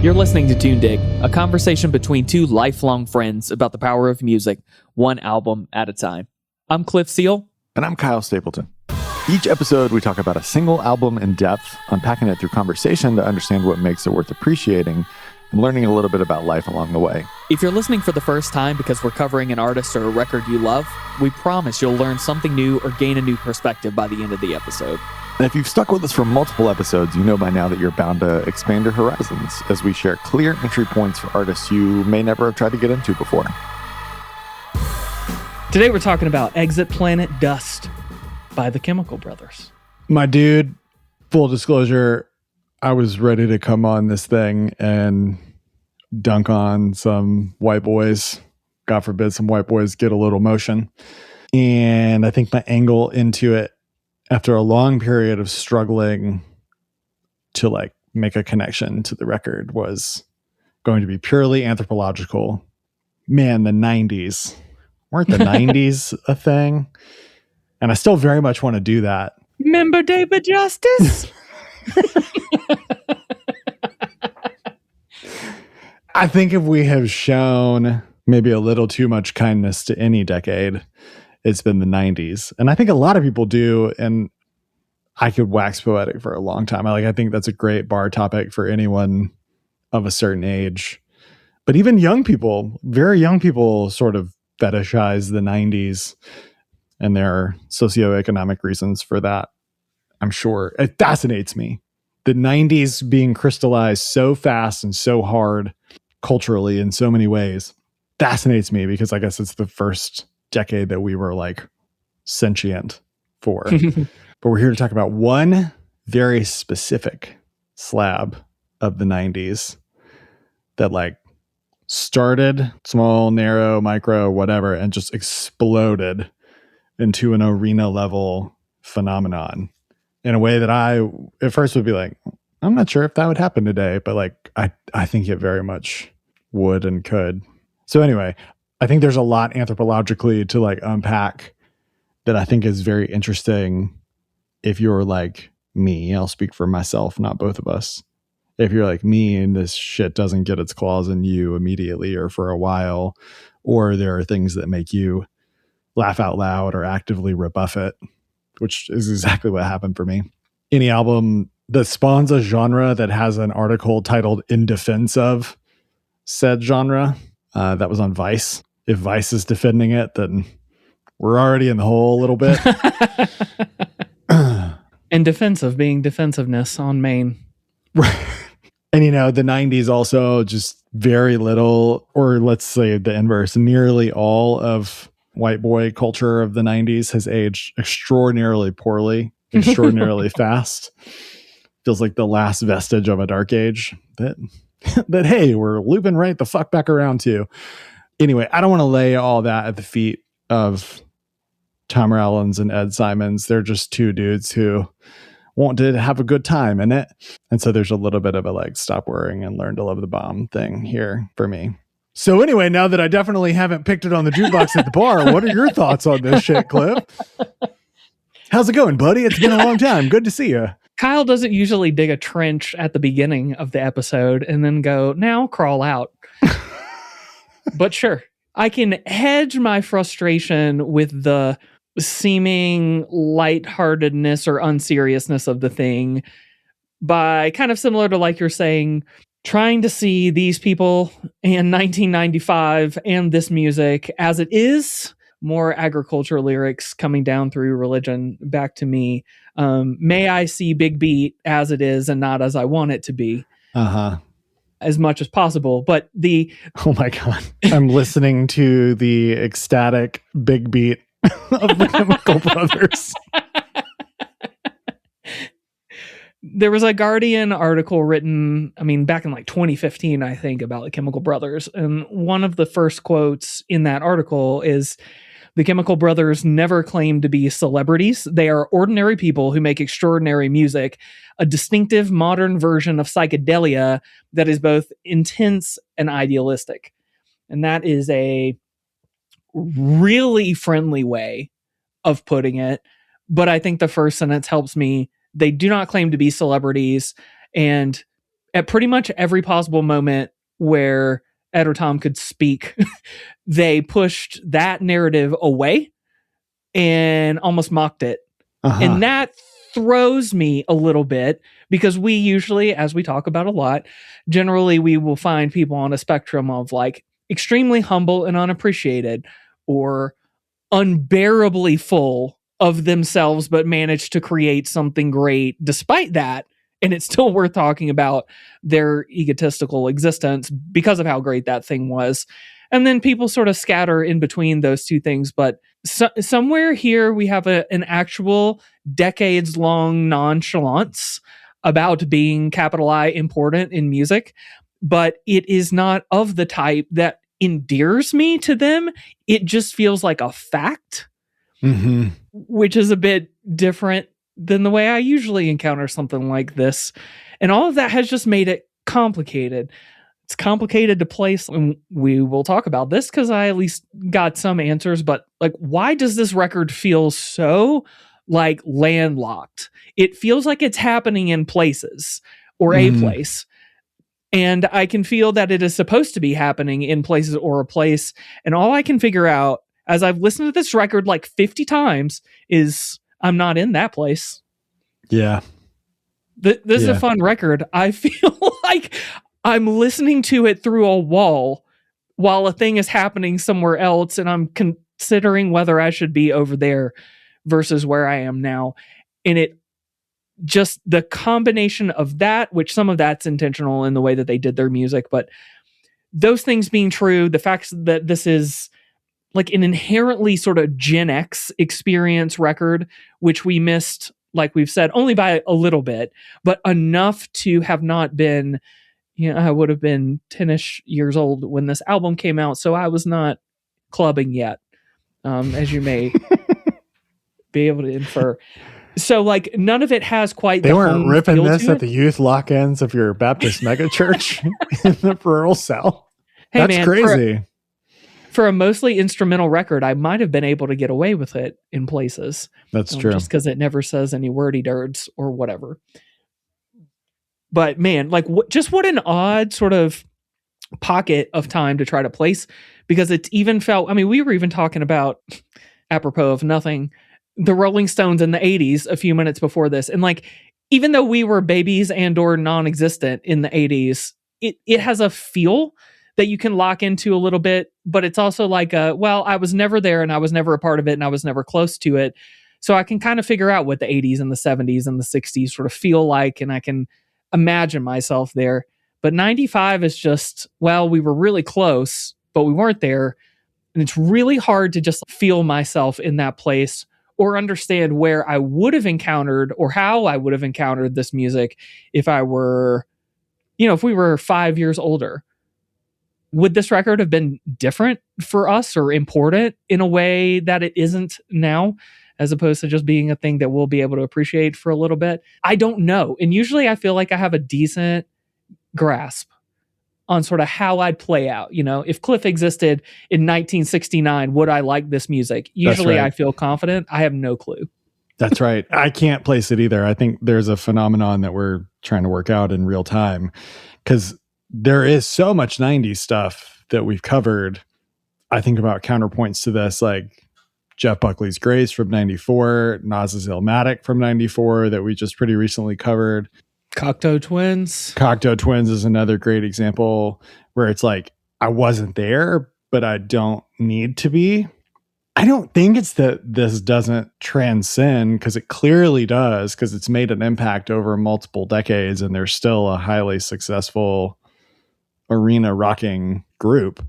You're listening to Tune Dig, a conversation between two lifelong friends about the power of music, one album at a time. I'm Cliff Seal. And I'm Kyle Stapleton. Each episode, we talk about a single album in depth, unpacking it through conversation to understand what makes it worth appreciating, and learning a little bit about life along the way. If you're listening for the first time because we're covering an artist or a record you love, we promise you'll learn something new or gain a new perspective by the end of the episode. And if you've stuck with us for multiple episodes, you know by now that you're bound to expand your horizons as we share clear entry points for artists you may never have tried to get into before. Today we're talking about Exit Planet Dust by the Chemical Brothers. My dude, full disclosure, I was ready to come on this thing and dunk on some white boys. God forbid some white boys get a little motion. And I think my angle into it, after a long period of struggling to make a connection to the record, was going to be purely anthropological. Man, the 90s. Weren't the 90s a thing? And I still very much want to do that. Remember David Justice? I think if we have shown maybe a little too much kindness to any decade, it's been the 90s. And I think a lot of people do, and I could wax poetic for a long time. I think that's a great bar topic for anyone of a certain age. But even young people, very young people, sort of fetishize the 90s, and there are socioeconomic reasons for that. I'm sure it fascinates me. The 90s being crystallized so fast and so hard culturally in so many ways fascinates me, because I guess it's the first decade that we were sentient for. But we're here to talk about one very specific slab of the 90s that started small, narrow, micro, whatever, and just exploded into an arena level phenomenon in a way that I at first would be I'm not sure if that would happen today, but I think it very much would and could. So anyway, I think there's a lot anthropologically to unpack that I think is very interesting. If you're like me, I'll speak for myself, not both of us. If you're like me and this shit doesn't get its claws in you immediately or for a while, or there are things that make you laugh out loud or actively rebuff it, which is exactly what happened for me. Any album that spawns a genre that has an article titled "In Defense of" said genre, that was on Vice. If Vice is defending it, then we're already in the hole a little bit. And defensive being defensiveness on main. Right. And the 90s also, just very little, or let's say the inverse, nearly all of white boy culture of the 90s has aged extraordinarily poorly, extraordinarily fast. Feels like the last vestige of a dark age that hey, we're looping right the fuck back around to. Anyway, I don't want to lay all that at the feet of Tom Rowlands and Ed Simons. They're just two dudes who wanted to have a good time in it. And so there's a little bit of a stop worrying and learn to love the bomb thing here for me. So anyway, now that I definitely haven't picked it on the jukebox at the bar, what are your thoughts on this shit, Cliff? How's it going, buddy? It's been a long time. Good to see you. Kyle doesn't usually dig a trench at the beginning of the episode and then go, now crawl out. But sure, I can hedge my frustration with the seeming lightheartedness or unseriousness of the thing by kind of similar to you're saying, trying to see these people in 1995 and this music as it is, more agriculture lyrics coming down through religion back to me. May I see Big Beat as it is and not as I want it to be. As much as possible. But oh my God, I'm listening to the ecstatic Big Beat of the Chemical Brothers. There was a Guardian article written, back in 2015, I think, about the Chemical Brothers. And one of the first quotes in that article is, "The Chemical Brothers never claim to be celebrities. They are ordinary people who make extraordinary music, a distinctive modern version of psychedelia that is both intense and idealistic." And that is a really friendly way of putting it. But I think the first sentence helps me. They do not claim to be celebrities, and at pretty much every possible moment where Ed or Tom could speak, they pushed that narrative away and almost mocked it. And that throws me a little bit because we usually, as we talk about a lot, generally we will find people on a spectrum of like extremely humble and unappreciated, or unbearably full of themselves, but manage to create something great despite that. And it's still worth talking about their egotistical existence because of how great that thing was. And then people sort of scatter in between those two things. But somewhere here, we have an actual decades-long nonchalance about being capital I important in music. But it is not of the type that endears me to them. It just feels like a fact, which is a bit different than the way I usually encounter something like this. And all of that has just made it complicated. It's complicated to place, and we will talk about this because I at least got some answers, but like, why does this record feel so like landlocked? It feels like it's happening in places or a place. And I can feel that it is supposed to be happening in places or a place. And all I can figure out as I've listened to this record like 50 times is I'm not in that place. Yeah. This is a fun record. I feel like I'm listening to it through a wall while a thing is happening somewhere else. And I'm considering whether I should be over there versus where I am now. And it just the combination of that, which some of that's intentional in the way that they did their music, but those things being true, the fact that this is like an inherently sort of Gen X experience record, which we missed, like we've said, only by a little bit, but enough to have not been, I would have been 10-ish years old when this album came out. So I was not clubbing yet, as you may be able to infer. So like none of it has quite. They weren't ripping this at the youth lock-ins of your Baptist megachurch in the rural South. Hey, that's man, crazy. For a mostly instrumental record, I might have been able to get away with it in places. That's true. Just because it never says any wordy dirds or whatever. But man, like just what an odd sort of pocket of time to try to place, because it's even felt, I mean, we were even talking about, apropos of nothing, the Rolling Stones in the 80s a few minutes before this. And like, even though we were babies and or non-existent in the 80s, it has a feel that you can lock into a little bit, but it's also like, well, I was never there and I was never a part of it and I was never close to it. So I can kind of figure out what the 80s and the 70s and the 60s sort of feel like, and I can imagine myself there. But 95 is just, well, we were really close, but we weren't there. And it's really hard to just feel myself in that place or understand where I would have encountered or how I would have encountered this music if I were, if we were 5 years older. Would this record have been different for us or important in a way that it isn't now, as opposed to just being a thing that we'll be able to appreciate for a little bit? I don't know. And usually I feel like I have a decent grasp on sort of how I'd play out. If Cliff existed in 1969, would I like this music? Usually right. I feel confident. I have no clue. That's right. I can't place it either. I think there's a phenomenon that we're trying to work out in real time, because there is so much 90s stuff that we've covered. I think about counterpoints to this, like Jeff Buckley's Grace from 94, Nas's Illmatic from 94 that we just pretty recently covered. Cocteau Twins. Cocteau Twins is another great example where it's like, I wasn't there, but I don't need to be. I don't think it's that this doesn't transcend, because it clearly does, because it's made an impact over multiple decades and there's still a highly successful arena rocking group.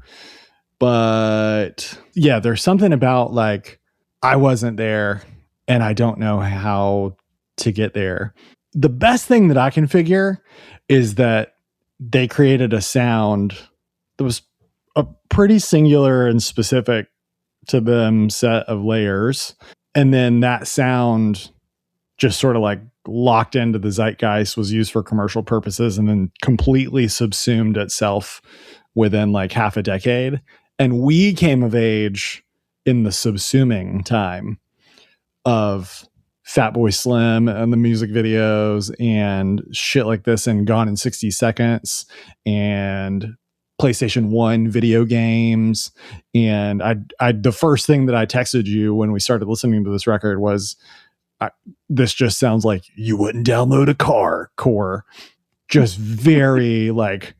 But yeah, there's something about like, I wasn't there and I don't know how to get there. The best thing that I can figure is that they created a sound that was a pretty singular and specific to them set of layers. And then that sound just sort of like locked into the zeitgeist, was used for commercial purposes, and then completely subsumed itself within like half a decade. And we came of age in the subsuming time of Fatboy Slim and the music videos and shit like this and Gone in 60 Seconds and PlayStation 1 video games. And I the first thing that I texted you when we started listening to this record was, this just sounds like you wouldn't download a core. Just very like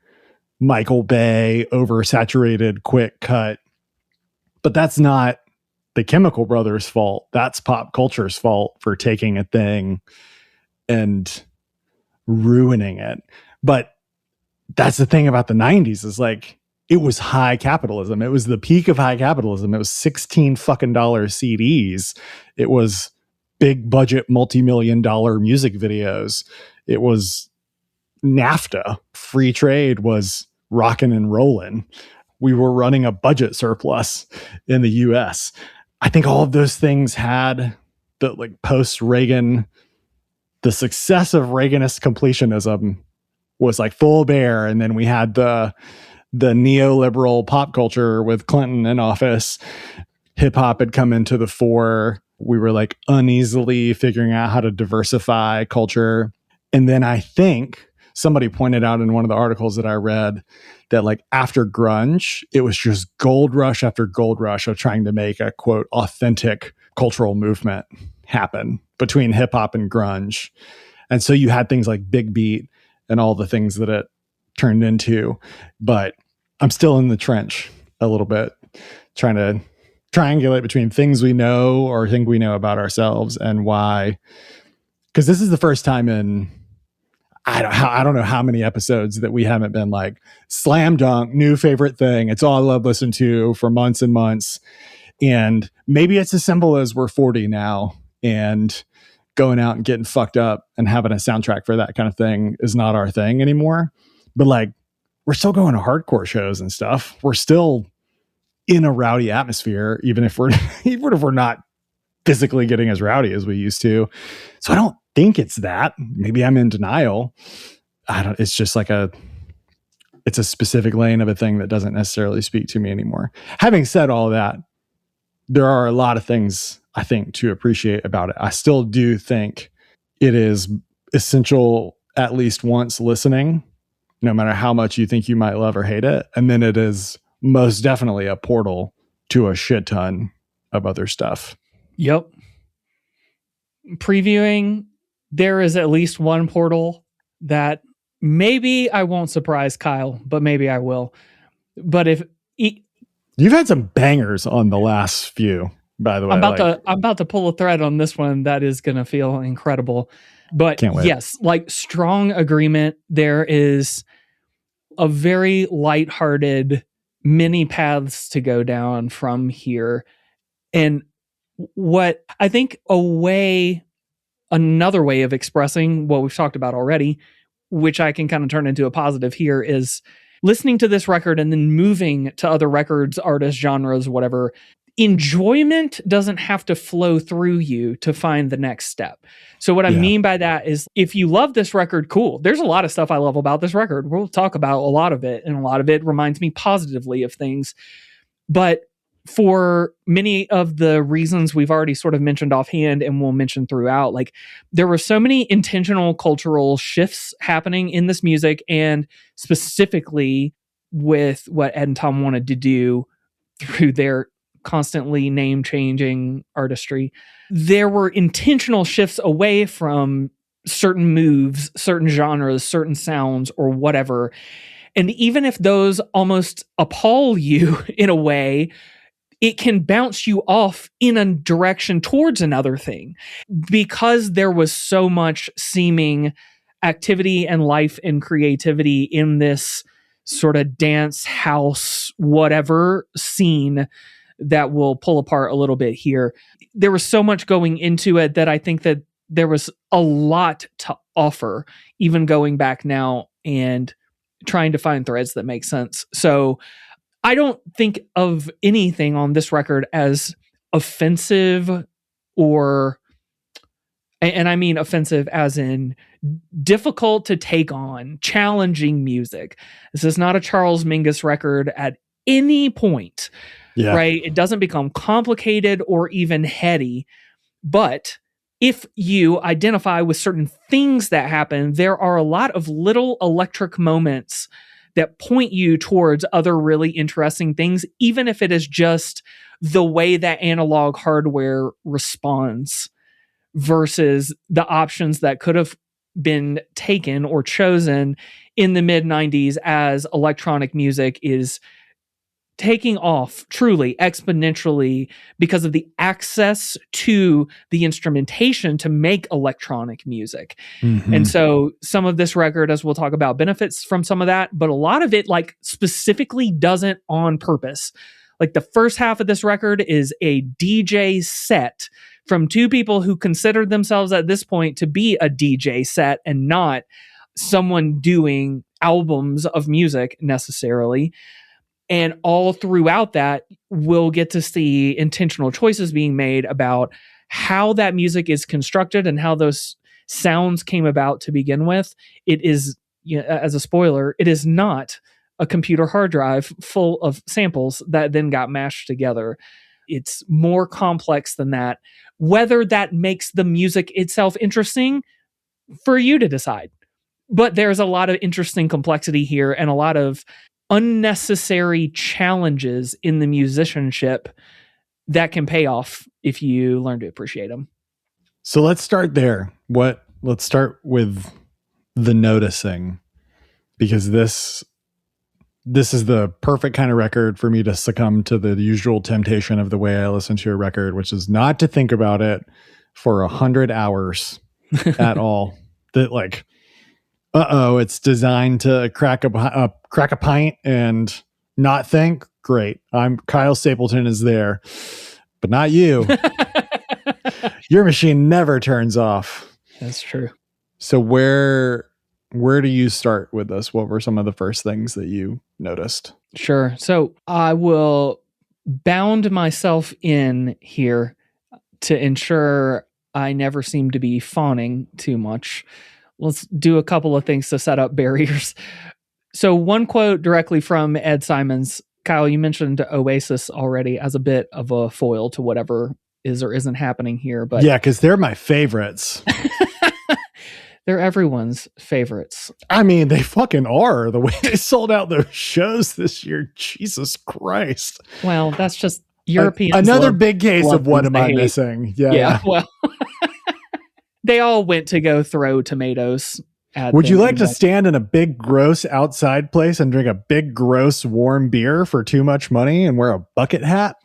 Michael Bay, oversaturated, quick cut. But that's not the Chemical Brothers' fault. That's pop culture's fault for taking a thing and ruining it. But that's the thing about the 90s is like, it was high capitalism. It was the peak of high capitalism. It was $16 fucking CDs. It was big budget, multi-million-dollar music videos. It was NAFTA. Free trade was rocking and rolling. We were running a budget surplus in the US. I think all of those things had the like post-Reagan, the success of Reaganist completionism was like full bear. And then we had the neoliberal pop culture with Clinton in office. Hip hop had come into the fore. We were like uneasily figuring out how to diversify culture. And then I think somebody pointed out in one of the articles that I read that like after grunge, it was just gold rush after gold rush of trying to make a quote authentic cultural movement happen between hip hop and grunge. And so you had things like Big Beat and all the things that it turned into. But I'm still in the trench a little bit, trying to triangulate between things we know or think we know about ourselves and why. Because this is the first time in I don't know how many episodes that we haven't been like slam dunk, new favorite thing. It's all I love listening to for months and months. And maybe it's as simple as we're 40 now and going out and getting fucked up and having a soundtrack for that kind of thing is not our thing anymore. But like, we're still going to hardcore shows and stuff. We're still in a rowdy atmosphere, even if we're not physically getting as rowdy as we used to. So I don't think it's that. Maybe I'm in denial. It's just like it's a specific lane of a thing that doesn't necessarily speak to me anymore. Having said all that, there are a lot of things I think to appreciate about it. I still do think it is essential at least once listening, no matter how much you think you might love or hate it. And then it is most definitely a portal to a shit ton of other stuff. Yep. Previewing, there is at least one portal that maybe I won't surprise Kyle, but maybe I will. But if you've had some bangers on the last few, by the way. I'm about to pull a thread on this one that is going to feel incredible. But yes, like strong agreement. There is a very lighthearted many paths to go down from here. And what I think another way of expressing what we've talked about already, which I can kind of turn into a positive here, is listening to this record and then moving to other records, artists, genres, whatever. Enjoyment doesn't have to flow through you to find the next step. So what I mean by that is if you love this record, cool. There's a lot of stuff I love about this record. We'll talk about a lot of it, and a lot of it reminds me positively of things. But for many of the reasons we've already sort of mentioned offhand and we'll mention throughout, like there were so many intentional cultural shifts happening in this music, and specifically with what Ed and Tom wanted to do through their constantly name changing artistry. There were intentional shifts away from certain moves, certain genres, certain sounds, or whatever. And even if those almost appall you in a way, it can bounce you off in a direction towards another thing, because there was so much seeming activity and life and creativity in this sort of dance house, whatever scene that we'll pull apart a little bit here. There was so much going into it that I think that there was a lot to offer, even going back now and trying to find threads that make sense. So I don't think of anything on this record as offensive, and I mean offensive as in difficult to take on, challenging music. This is not a Charles Mingus record at any point. Yeah. Right? It doesn't become complicated or even heady, but if you identify with certain things that happen, there are a lot of little electric moments that point you towards other really interesting things, even if it is just the way that analog hardware responds versus the options that could have been taken or chosen in the mid 90s as electronic music is taking off truly exponentially because of the access to the instrumentation to make electronic music. Mhm. And so some of this record, as we'll talk about, benefits from some of that, but a lot of it like specifically doesn't on purpose. Like the first half of this record is a DJ set from two people who considered themselves at this point to be a DJ set and not someone doing albums of music necessarily. And all throughout that, we'll get to see intentional choices being made about how that music is constructed and how those sounds came about to begin with. It is, as a spoiler, it is not a computer hard drive full of samples that then got mashed together. It's more complex than that. Whether that makes the music itself interesting, for you to decide. But there's a lot of interesting complexity here and a lot of unnecessary challenges in the musicianship that can pay off if you learn to appreciate them. So let's start there. Let's start with the noticing, because this is the perfect kind of record for me to succumb to the usual temptation of the way I listen to a record, which is not to think about it for 100 hours at all. That like, it's designed to crack a pint and not think. Great. Kyle Stapleton is there, but not you. Your machine never turns off. That's true. So where do you start with this? What were some of the first things that you noticed? Sure. So I will bound myself in here to ensure I never seem to be fawning too much. Let's do a couple of things to set up barriers. So one quote directly from Ed Simons. Kyle, you mentioned Oasis already as a bit of a foil to whatever is or isn't happening here. But yeah, because they're my favorites. They're everyone's favorites. I mean, they fucking are. The way they sold out those shows this year. Jesus Christ. Well, that's just European. Another big case of what am I missing? Yeah. Well, they all went to go throw tomatoes at Would you like to stand in a big, gross outside place and drink a big, gross, warm beer for too much money and wear a bucket hat?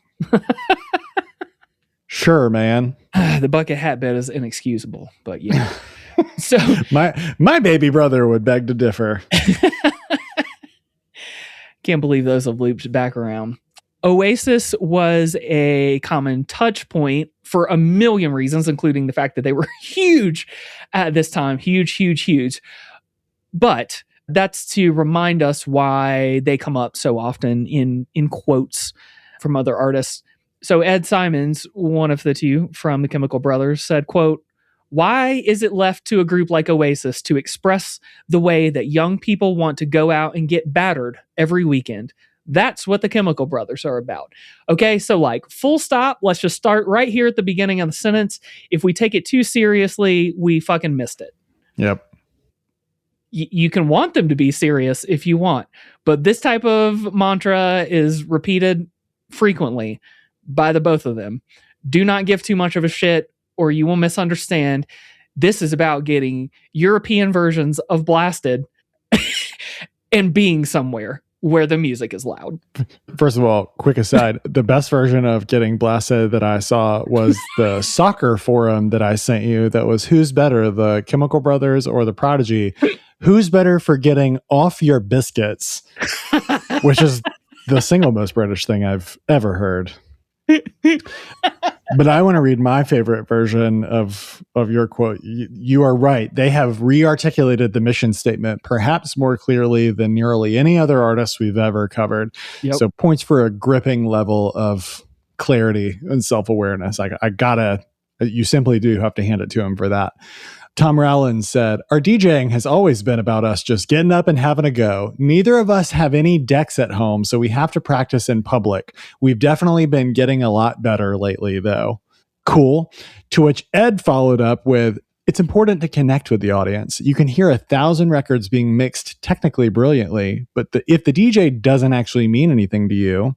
Sure, man. The bucket hat bit is inexcusable, but yeah. So my baby brother would beg to differ. Can't believe those have looped back around. Oasis was a common touch point for a million reasons, including the fact that they were huge at this time. Huge. But that's to remind us why they come up so often in quotes from other artists. So Ed Simons, one of the two from the Chemical Brothers, said, quote, "Why is it left to a group like Oasis to express the way that young people want to go out and get battered every weekend? That's what the Chemical Brothers are about." Okay, so like full stop. Let's just start right here at the beginning of the sentence. If we take it too seriously, we fucking missed it. Yep. You can want them to be serious if you want, but this type of mantra is repeated frequently by the both of them. Do not give too much of a shit or you will misunderstand. This is about getting European versions of Blasted and being somewhere where the music is loud. First of all, quick aside, the best version of Getting Blasted that I saw was the soccer forum that I sent you that was who's better, the Chemical Brothers or the Prodigy? Who's better for getting off your biscuits? Which is the single most British thing I've ever heard. But I want to read my favorite version of your quote. You are right. They have re-articulated the mission statement perhaps more clearly than nearly any other artist we've ever covered. Yep. So points for a gripping level of clarity and self-awareness. You simply do have to hand it to him for that. Tom Rowland said, "Our DJing has always been about us just getting up and having a go. Neither of us have any decks at home, so we have to practice in public. We've definitely been getting a lot better lately, though." Cool. To which Ed followed up with, it's important to connect with the audience. You can hear 1,000 records being mixed technically brilliantly, but if the DJ doesn't actually mean anything to you,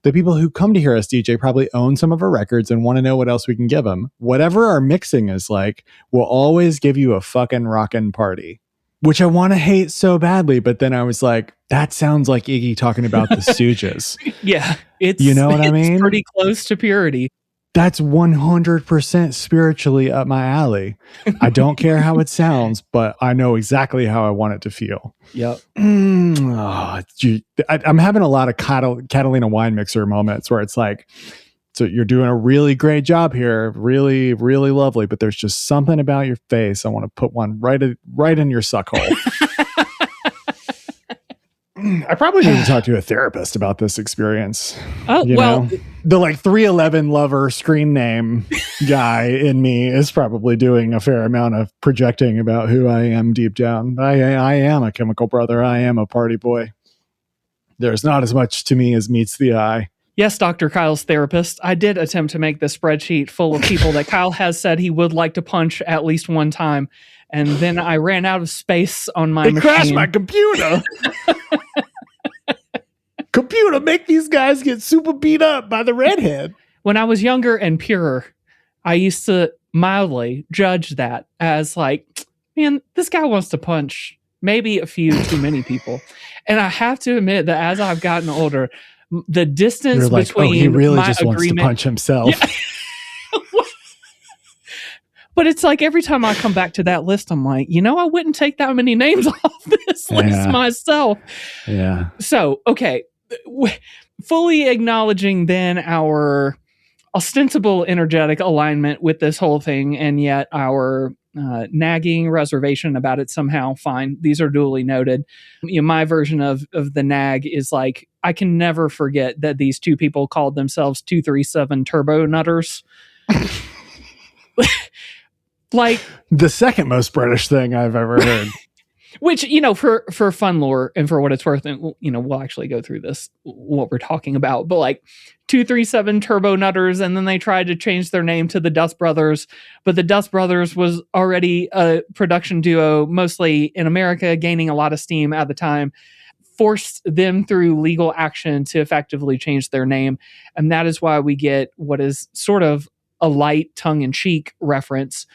the people who come to hear us DJ probably own some of our records and want to know what else we can give them. Whatever our mixing is like, we'll always give you a fucking rockin' party. Which I want to hate so badly, but then I was like, that sounds like Iggy talking about the Stooges. Yeah, it's, you know what I mean? Pretty close to purity. That's 100% spiritually up my alley. I don't care how it sounds, but I know exactly how I want it to feel. Yep. I'm having a lot of Catalina wine mixer moments where it's like, so you're doing a really great job here, really, really lovely, but there's just something about your face. I want to put one right in your suck hole. I probably need to talk to a therapist about this experience. Oh, well, the like 311 lover screen name guy in me is probably doing a fair amount of projecting about who I am deep down. I am a chemical brother. I am a party boy. There's not as much to me as meets the eye. Yes, Dr. Kyle's therapist. I did attempt to make the spreadsheet full of people that Kyle has said he would like to punch at least one time. And then I ran out of space on my machine. It crashed my computer. Computer, make these guys get super beat up by the redhead. When I was younger and purer, I used to mildly judge that as like, man, this guy wants to punch maybe a few too many people. And I have to admit that as I've gotten older, the distance like, between he really my just wants to punch himself. Yeah. But it's like every time I come back to that list, I'm like, I wouldn't take that many names off this list myself. Yeah. So, okay. Fully acknowledging then our ostensible energetic alignment with this whole thing, and yet our nagging reservation about it somehow, fine. These are duly noted. My version of the nag is like, I can never forget that these two people called themselves 237 Turbo Nutters. Like the second most British thing I've ever heard. Which, for fun lore and for what it's worth, and we'll actually go through this, what we're talking about, but like 237 Turbo Nutters, and then they tried to change their name to the Dust Brothers, but the Dust Brothers was already a production duo, mostly in America, gaining a lot of steam at the time, forced them through legal action to effectively change their name. And that is why we get what is sort of a light tongue-in-cheek reference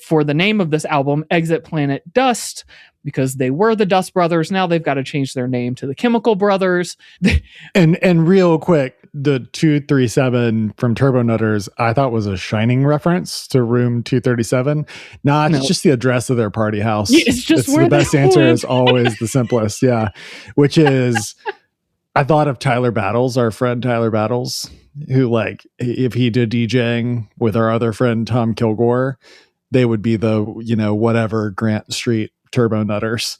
for the name of this album, Exit Planet Dust, because they were the Dust Brothers. Now they've got to change their name to the Chemical Brothers. and real quick, the 237 from Turbo Nutters, I thought was a Shining reference to Room 237. It's just the address of their party house. Yeah, it's just where the best answer is always the simplest. Yeah. Which is, I thought of Tyler Battles, our friend Tyler Battles, who like, if he did DJing with our other friend Tom Kilgore, they would be the, whatever Grant Street Turbo Nutters.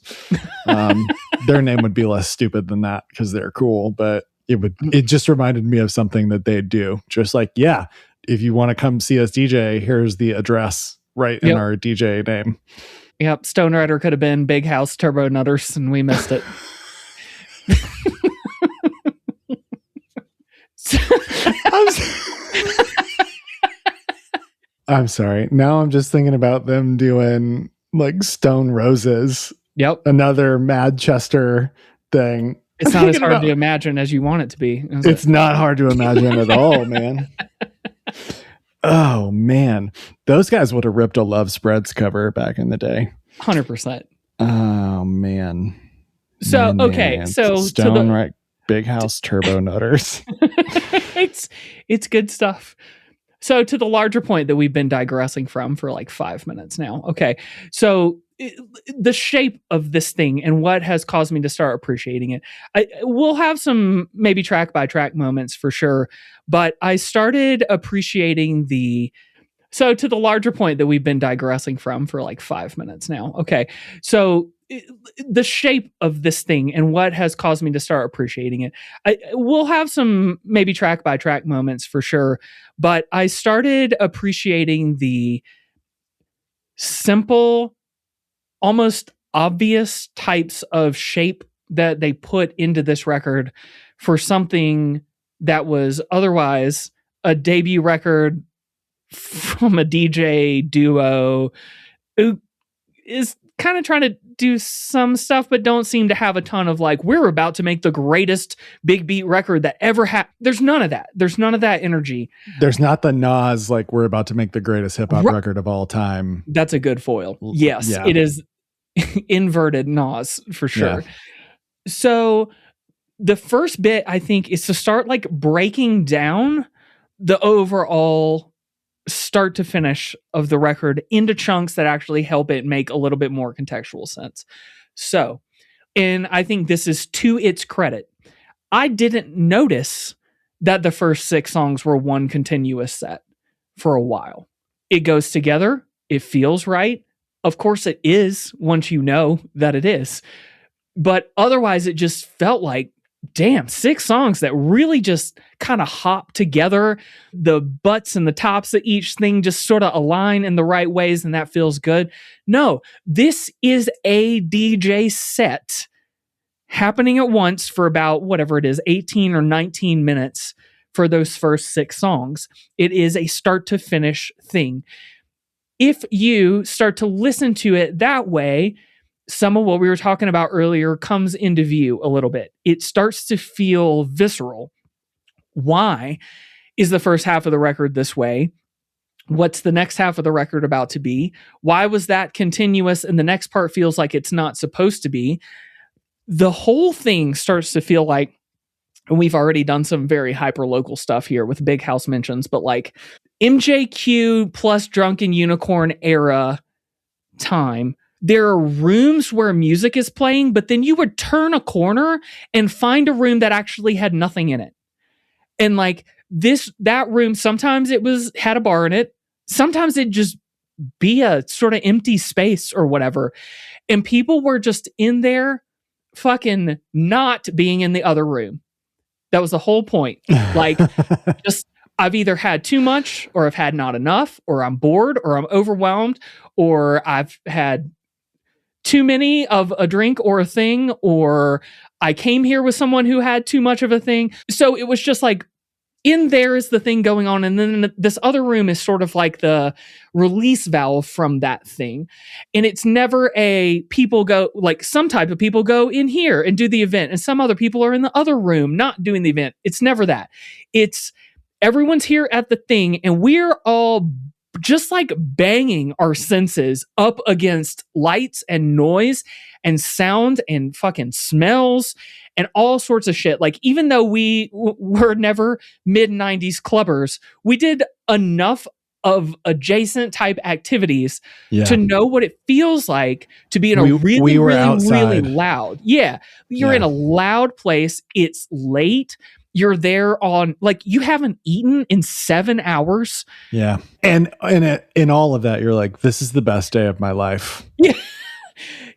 Their name would be less stupid than that because they're cool, but it just reminded me of something that they'd do. Just like, yeah, if you want to come see us DJ, here's the address right in our DJ name. Yep. Stone Rider could have been Big House Turbo Nutters, and we missed it. I'm sorry. Now I'm just thinking about them doing like Stone Roses. Yep. Another Manchester thing. It's not as hard to imagine as you want it to be. It's not hard to imagine at all, man. Oh, man. Those guys would have ripped a Love Spreads cover back in the day. 100%. Oh, man. So, okay. So, Stone, right? Big House Turbo Nutters. It's good stuff. So to the larger point that we've been digressing from for like 5 minutes now. Okay. So the shape of this thing and what has caused me to start appreciating it. We'll have some maybe track by track moments for sure, but I started appreciating so to the larger point that we've been digressing from for like 5 minutes now. Okay. So the shape of this thing and what has caused me to start appreciating it. We'll have some maybe track by track moments for sure, but I started appreciating the simple, almost obvious types of shape that they put into this record for something that was otherwise a debut record from a DJ duo who is kind of trying to do some stuff, but don't seem to have a ton of like, we're about to make the greatest big beat record that ever happened. There's none of that. There's none of that energy. There's not the Nas, like, we're about to make the greatest hip hop record of all time. That's a good foil. Yes, Yeah. it is inverted Nas for sure. Yeah. So the first bit, I think, is to start like breaking down the overall start to finish of the record into chunks that actually help it make a little bit more contextual sense. So, and I think this is to its credit, I didn't notice that the first 6 songs were one continuous set for a while. It goes together. It feels right. Of course it is once you know that it is. But otherwise it just felt like, damn, 6 songs that really just kind of hop together. The butts and the tops of each thing just sort of align in the right ways, and that feels good. No, this is a DJ set happening at once for about whatever it is, 18 or 19 minutes for those first 6 songs. It is a start to finish thing. If you start to listen to it that way, some of what we were talking about earlier comes into view a little bit. It starts to feel visceral. Why is the first half of the record this way? What's the next half of the record about to be? Why was that continuous and the next part feels like it's not supposed to be? The whole thing starts to feel like, and we've already done some very hyper local stuff here with Big House mentions, but like MJQ plus Drunken Unicorn era time. There are rooms where music is playing, but then you would turn a corner and find a room that actually had nothing in it. And like that room, sometimes it had a bar in it. Sometimes it'd just be a sort of empty space or whatever. And people were just in there fucking not being in the other room. That was the whole point. Like, just, I've either had too much or I've had not enough, or I'm bored or I'm overwhelmed, or I've had too many of a drink or a thing, or I came here with someone who had too much of a thing. So it was just like, in there is the thing going on, and then this other room is sort of like the release valve from that thing. And it's never people go, like some type of people go in here and do the event, and some other people are in the other room not doing the event. It's never that. It's everyone's here at the thing, and we're all just like banging our senses up against lights and noise and sound and fucking smells and all sorts of shit. Like, even though we were never mid-90s clubbers, we did enough of adjacent type activities to know what it feels like to be in a really loud. Yeah. You're in a loud place. It's late. You're there on, like, you haven't eaten in 7 hours. Yeah. And in all of that, you're like, this is the best day of my life. Yeah.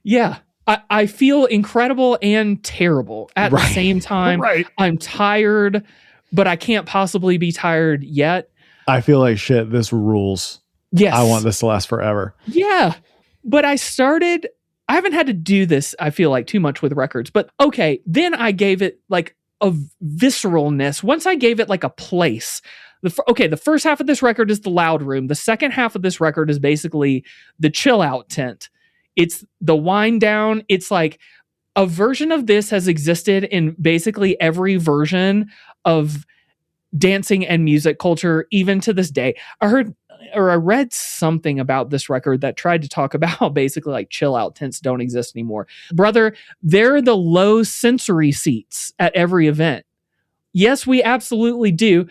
Yeah. I feel incredible and terrible at the same time. Right. I'm tired, but I can't possibly be tired yet. I feel like shit. This rules. Yes. I want this to last forever. Yeah. But I haven't had to do this, I feel like, too much with records. But okay, then I gave it like a visceralness. Once I gave it like a place. The first half of this record is the loud room. The second half of this record is basically the chill out tent. It's the wind down. It's like a version of this has existed in basically every version of dancing and music culture, even to this day. I read something about this record that tried to talk about basically like chill out tents don't exist anymore. Brother, they're the low sensory seats at every event. Yes, we absolutely do.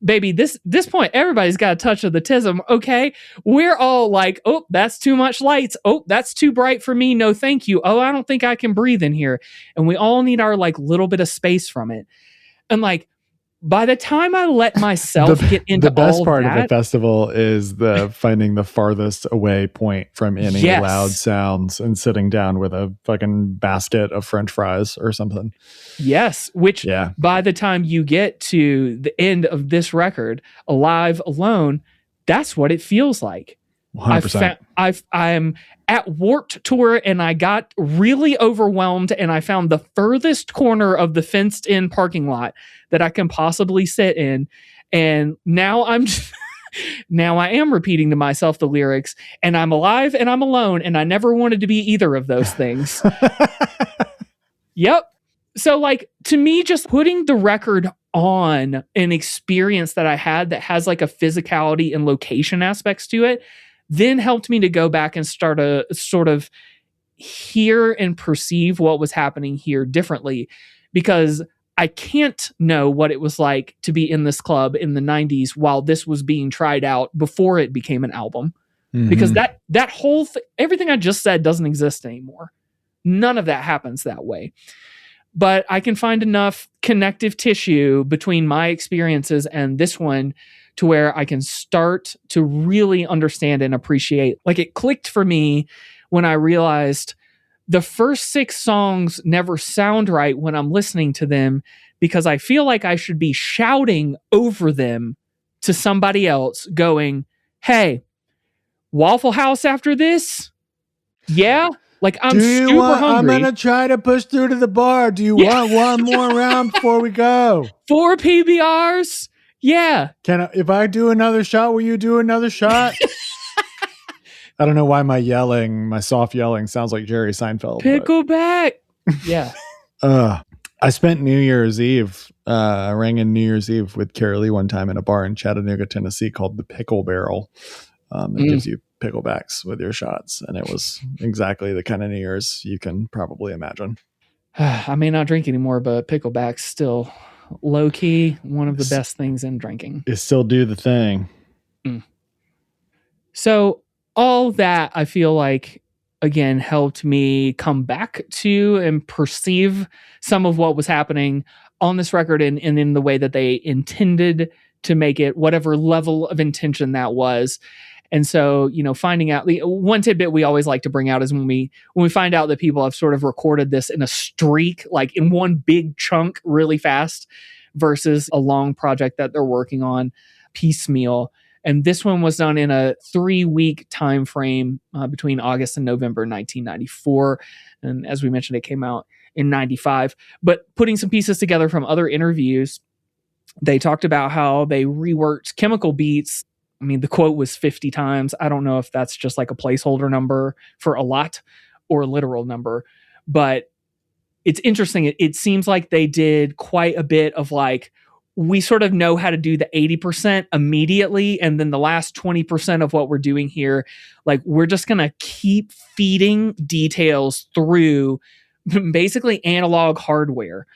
Baby, this point, everybody's got a touch of the tism, okay? We're all like, oh, that's too much lights. Oh, that's too bright for me. No, thank you. Oh, I don't think I can breathe in here. And we all need our like little bit of space from it. And like, by the time I let myself get into the best all part that, of the festival is the finding the farthest away point from any loud sounds and sitting down with a fucking basket of French fries or something. Yes, which by the time you get to the end of this record, Alive Alone, that's what it feels like. 100%. I'm at Warped Tour and I got really overwhelmed and I found the furthest corner of the fenced in parking lot that I can possibly sit in. And now I'm just Now I am repeating to myself the lyrics, and I'm alive and I'm alone, and I never wanted to be either of those things. Yep. So, like, to me, just putting the record on an experience that I had that has like a physicality and location aspects to it, then helped me to go back and start a sort of hear and perceive what was happening here differently, because I can't know what it was like to be in this club in the 90s while this was being tried out before it became an album. Because that whole everything I just said doesn't exist anymore. None of that happens that way. But I can find enough connective tissue between my experiences and this one to where I can start to really understand and appreciate. Like, it clicked for me when I realized the first 6 songs never sound right when I'm listening to them, because I feel like I should be shouting over them to somebody else going, hey, Waffle House after this? Yeah? Like, I'm super hungry. I'm going to try to push through to the bar. Do you want one more round before we go? 4 PBRs? Yeah. If I do another shot, will you do another shot? I don't know why my soft yelling sounds like Jerry Seinfeld. Pickleback. Yeah. I spent New Year's Eve, rang in New Year's Eve with Carol Lee one time in a bar in Chattanooga, Tennessee called the Pickle Barrel. It gives you picklebacks with your shots, and it was exactly the kind of New Year's you can probably imagine. I may not drink anymore, but pickleback's still low key one of the best things in drinking. You still do the thing. So all that, I feel like, again, helped me come back to and perceive some of what was happening on this record and in the way that they intended to make it, whatever level of intention that was. And so, finding out, one tidbit we always like to bring out is when we find out that people have sort of recorded this in a streak, like in one big chunk really fast, versus a long project that they're working on piecemeal. And this one was done in a 3-week time frame between August and November 1994. And as we mentioned, it came out in 95. But putting some pieces together from other interviews, they talked about how they reworked chemical beats. I mean, the quote was 50 times. I don't know if that's just like a placeholder number for a lot or a literal number, but it's interesting. It seems like they did quite a bit of like, we sort of know how to do the 80% immediately. And then the last 20% of what we're doing here, like, we're just going to keep feeding details through basically analog hardware.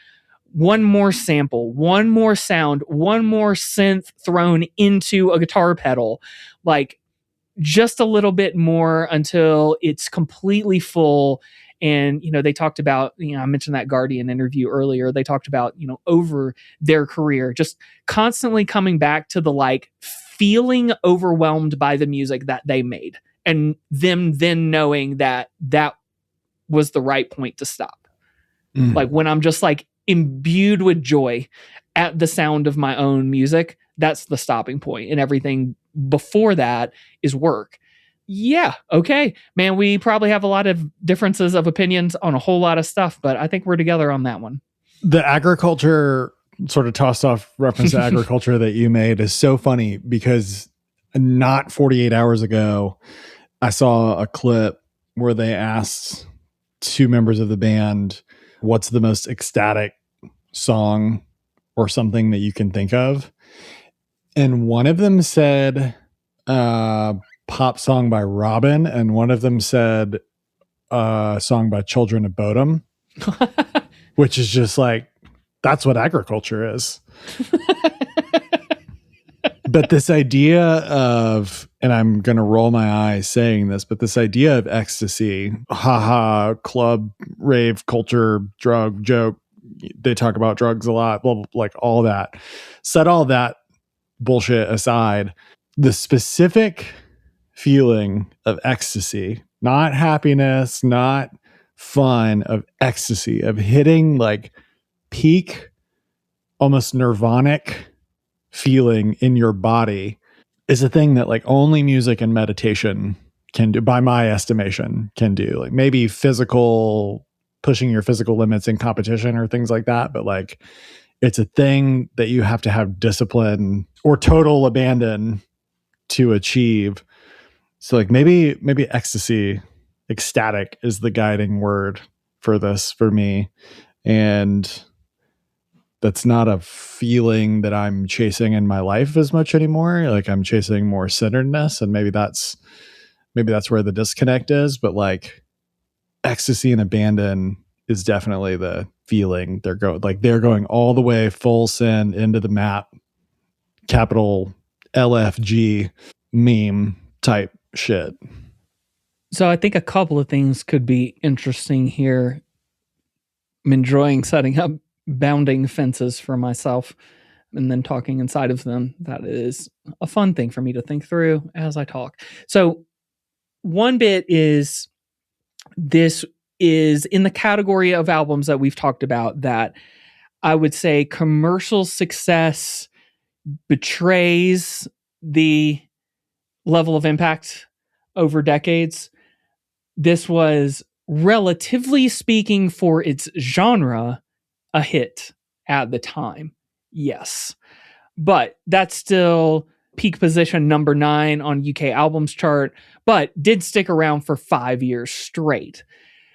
One more sample, one more sound, one more synth thrown into a guitar pedal, like just a little bit more until it's completely full. And, they talked about, I mentioned that Guardian interview earlier. They talked about, over their career, just constantly coming back to the like feeling overwhelmed by the music that they made, and them then knowing that that was the right point to stop. Like, when I'm just like imbued with joy at the sound of my own music, that's the stopping point, and everything before that is work. Yeah, okay, man, we probably have a lot of differences of opinions on a whole lot of stuff, but I think we're together on that one. The agriculture sort of tossed off reference to agriculture that you made is so funny, because not 48 hours ago, I saw a clip where they asked 2 members of the band, what's the most ecstatic song or something that you can think of? And one of them said pop song by Robin, and one of them said a song by Children of Bodom, which is just like, that's what agriculture is. But this idea of, and I'm going to roll my eyes saying this, but this idea of ecstasy, haha, club, rave, culture, drug, joke, they talk about drugs a lot, blah, blah, like all that. Set all that bullshit aside, the specific feeling of ecstasy, not happiness, not fun, of ecstasy, of hitting like peak, almost nirvanic feeling in your body, is a thing that like only music and meditation can do, by my estimation, can do. Like maybe physical, pushing your physical limits in competition or things like that, but like it's a thing that you have to have discipline or total abandon to achieve. So like maybe ecstasy, ecstatic is the guiding word for this for me. And that's not a feeling that I'm chasing in my life as much anymore. Like I'm chasing more centeredness, and maybe that's where the disconnect is. But like ecstasy and abandon is definitely the feeling. They're going all the way full send into the map, capital LFG meme type shit. So I think a couple of things could be interesting here. I'm enjoying setting up bounding fences for myself and then talking inside of them. That is a fun thing for me to think through as I talk. So one bit is, this is in the category of albums that we've talked about that I would say commercial success betrays the level of impact over decades. This was, relatively speaking, for its genre, a hit at the time. Yes. But that's still peak position number 9 on UK albums chart, but did stick around for 5 years straight.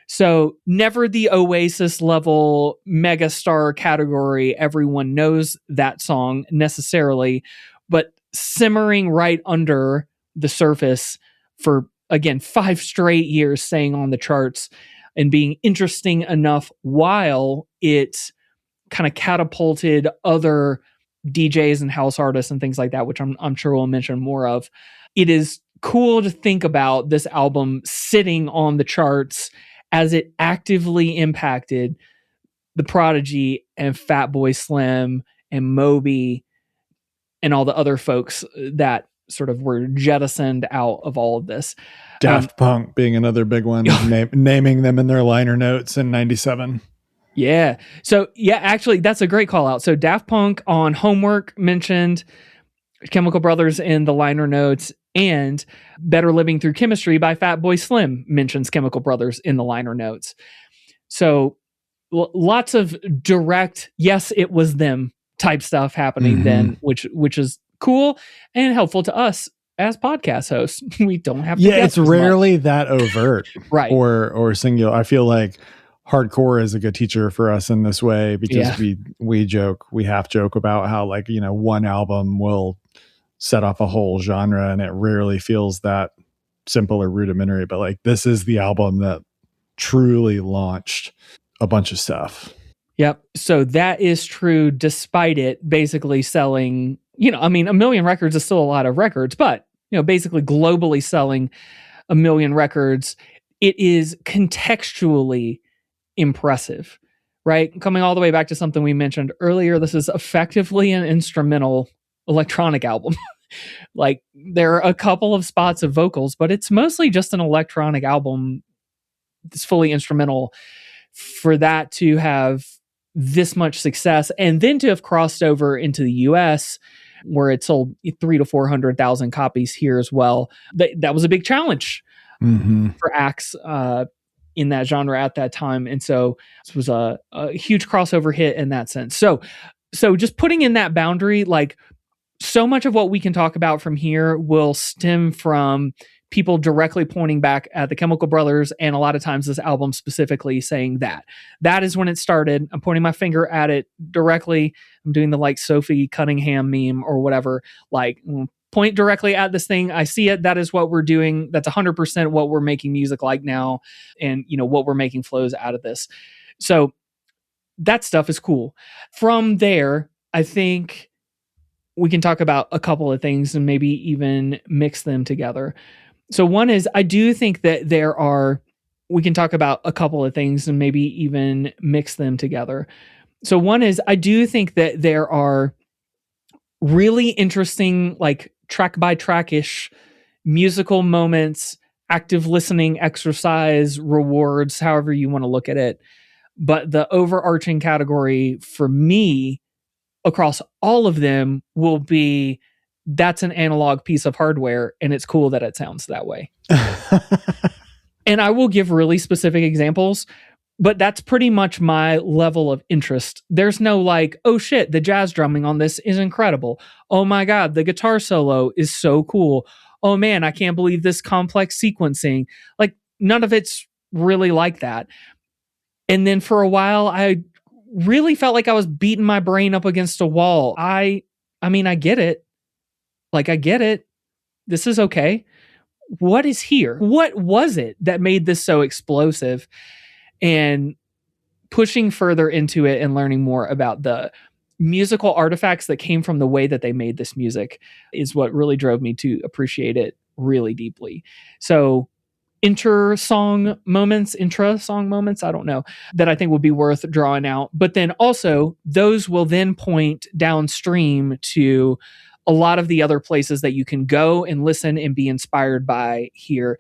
So never the Oasis level megastar category. Everyone knows that song necessarily, but simmering right under the surface for, again, 5 straight years, staying on the charts and being interesting enough while it kind of catapulted other DJs and house artists and things like that, which I'm sure we'll mention more of. It is cool to think about this album sitting on the charts as it actively impacted The Prodigy and Fatboy Slim and Moby and all the other folks that sort of were jettisoned out of all of this. Daft Punk being another big one, naming them in their liner notes in 97. Yeah. So yeah, actually that's a great call out. So Daft Punk on Homework mentioned Chemical Brothers in the liner notes, and Better Living Through Chemistry by Fatboy Slim mentions Chemical Brothers in the liner notes. So lots of direct, yes, it was them type stuff happening then, which is cool and helpful to us as podcast hosts. We don't have to guess it's rarely that overt. Right. Or singular. I feel like hardcore is a good teacher for us in this way, because we half joke about how, like, you know, one album will set off a whole genre, and it rarely feels that simple or rudimentary, but like this is the album that truly launched a bunch of stuff. Yep. So that is true, despite it basically selling, you know, I mean, 1 million records is still a lot of records, but, you know, basically globally selling 1 million records, it is contextually impressive, right? Coming all the way back to something we mentioned earlier, this is effectively an instrumental electronic album. Like, there are a couple of spots of vocals, but it's mostly just an electronic album that's fully instrumental. For that to have this much success, and then to have crossed over into the US, where it sold 300,000 to 400,000 copies here as well, that was a big challenge for acts in that genre at that time. And so this was a huge crossover hit in that sense. So just putting in that boundary, like, so much of what we can talk about from here will stem from people directly pointing back at the Chemical Brothers, and a lot of times this album specifically saying that is when it started. I'm pointing my finger at it directly. I'm doing the like Sophie Cunningham meme or whatever, like, point directly at this thing. I see it. That is what we're doing. That's 100% what we're making music like now, and, you know, what we're making flows out of this. So that stuff is cool. From there, I think we can talk about a couple of things and maybe even mix them together. So one is, I do think that we can talk about a couple of things and maybe even mix them together. So one is, I do think that there are really interesting, like, track by track-ish musical moments, active listening exercise, rewards, however you want to look at it. But the overarching category for me across all of them will be, that's an analog piece of hardware, and it's cool that it sounds that way. And I will give really specific examples. But that's pretty much my level of interest. There's no like, oh shit, the jazz drumming on this is incredible. Oh my God, the guitar solo is so cool. Oh man, I can't believe this complex sequencing. Like, none of it's really like that. And then for a while, I really felt like I was beating my brain up against a wall. I mean, I get it. Like, I get it. This is okay. What is here? What was it that made this so explosive? And pushing further into it and learning more about the musical artifacts that came from the way that they made this music is what really drove me to appreciate it really deeply. So intra-song moments, I don't know, that I think would be worth drawing out. But then also, those will then point downstream to a lot of the other places that you can go and listen and be inspired by here.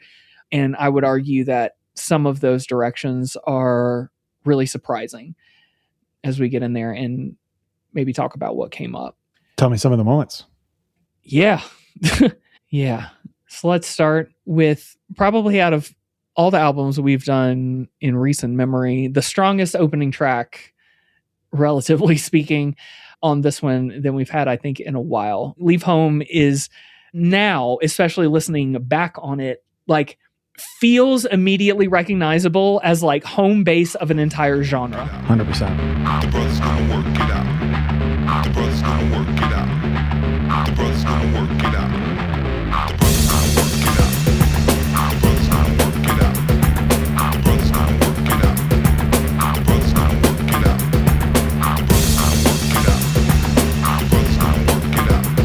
And I would argue that some of those directions are really surprising as we get in there and maybe talk about what came up. Tell me some of the moments. Yeah. Yeah. So let's start with, probably out of all the albums we've done in recent memory, the strongest opening track, relatively speaking, on this one than we've had, I think, in a while. Leave Home is now, especially listening back on it, like, feels immediately recognizable as like home base of an entire genre. 100%. The brothers gonna work it out. The brothers gonna work it out. The brothers gonna work it out. The brothers gonna work it out. The brothers gonna work it out. The brothers gonna work it out. The brothers gonna work it out. The brothers gonna work it out. The brothers gonna work it out.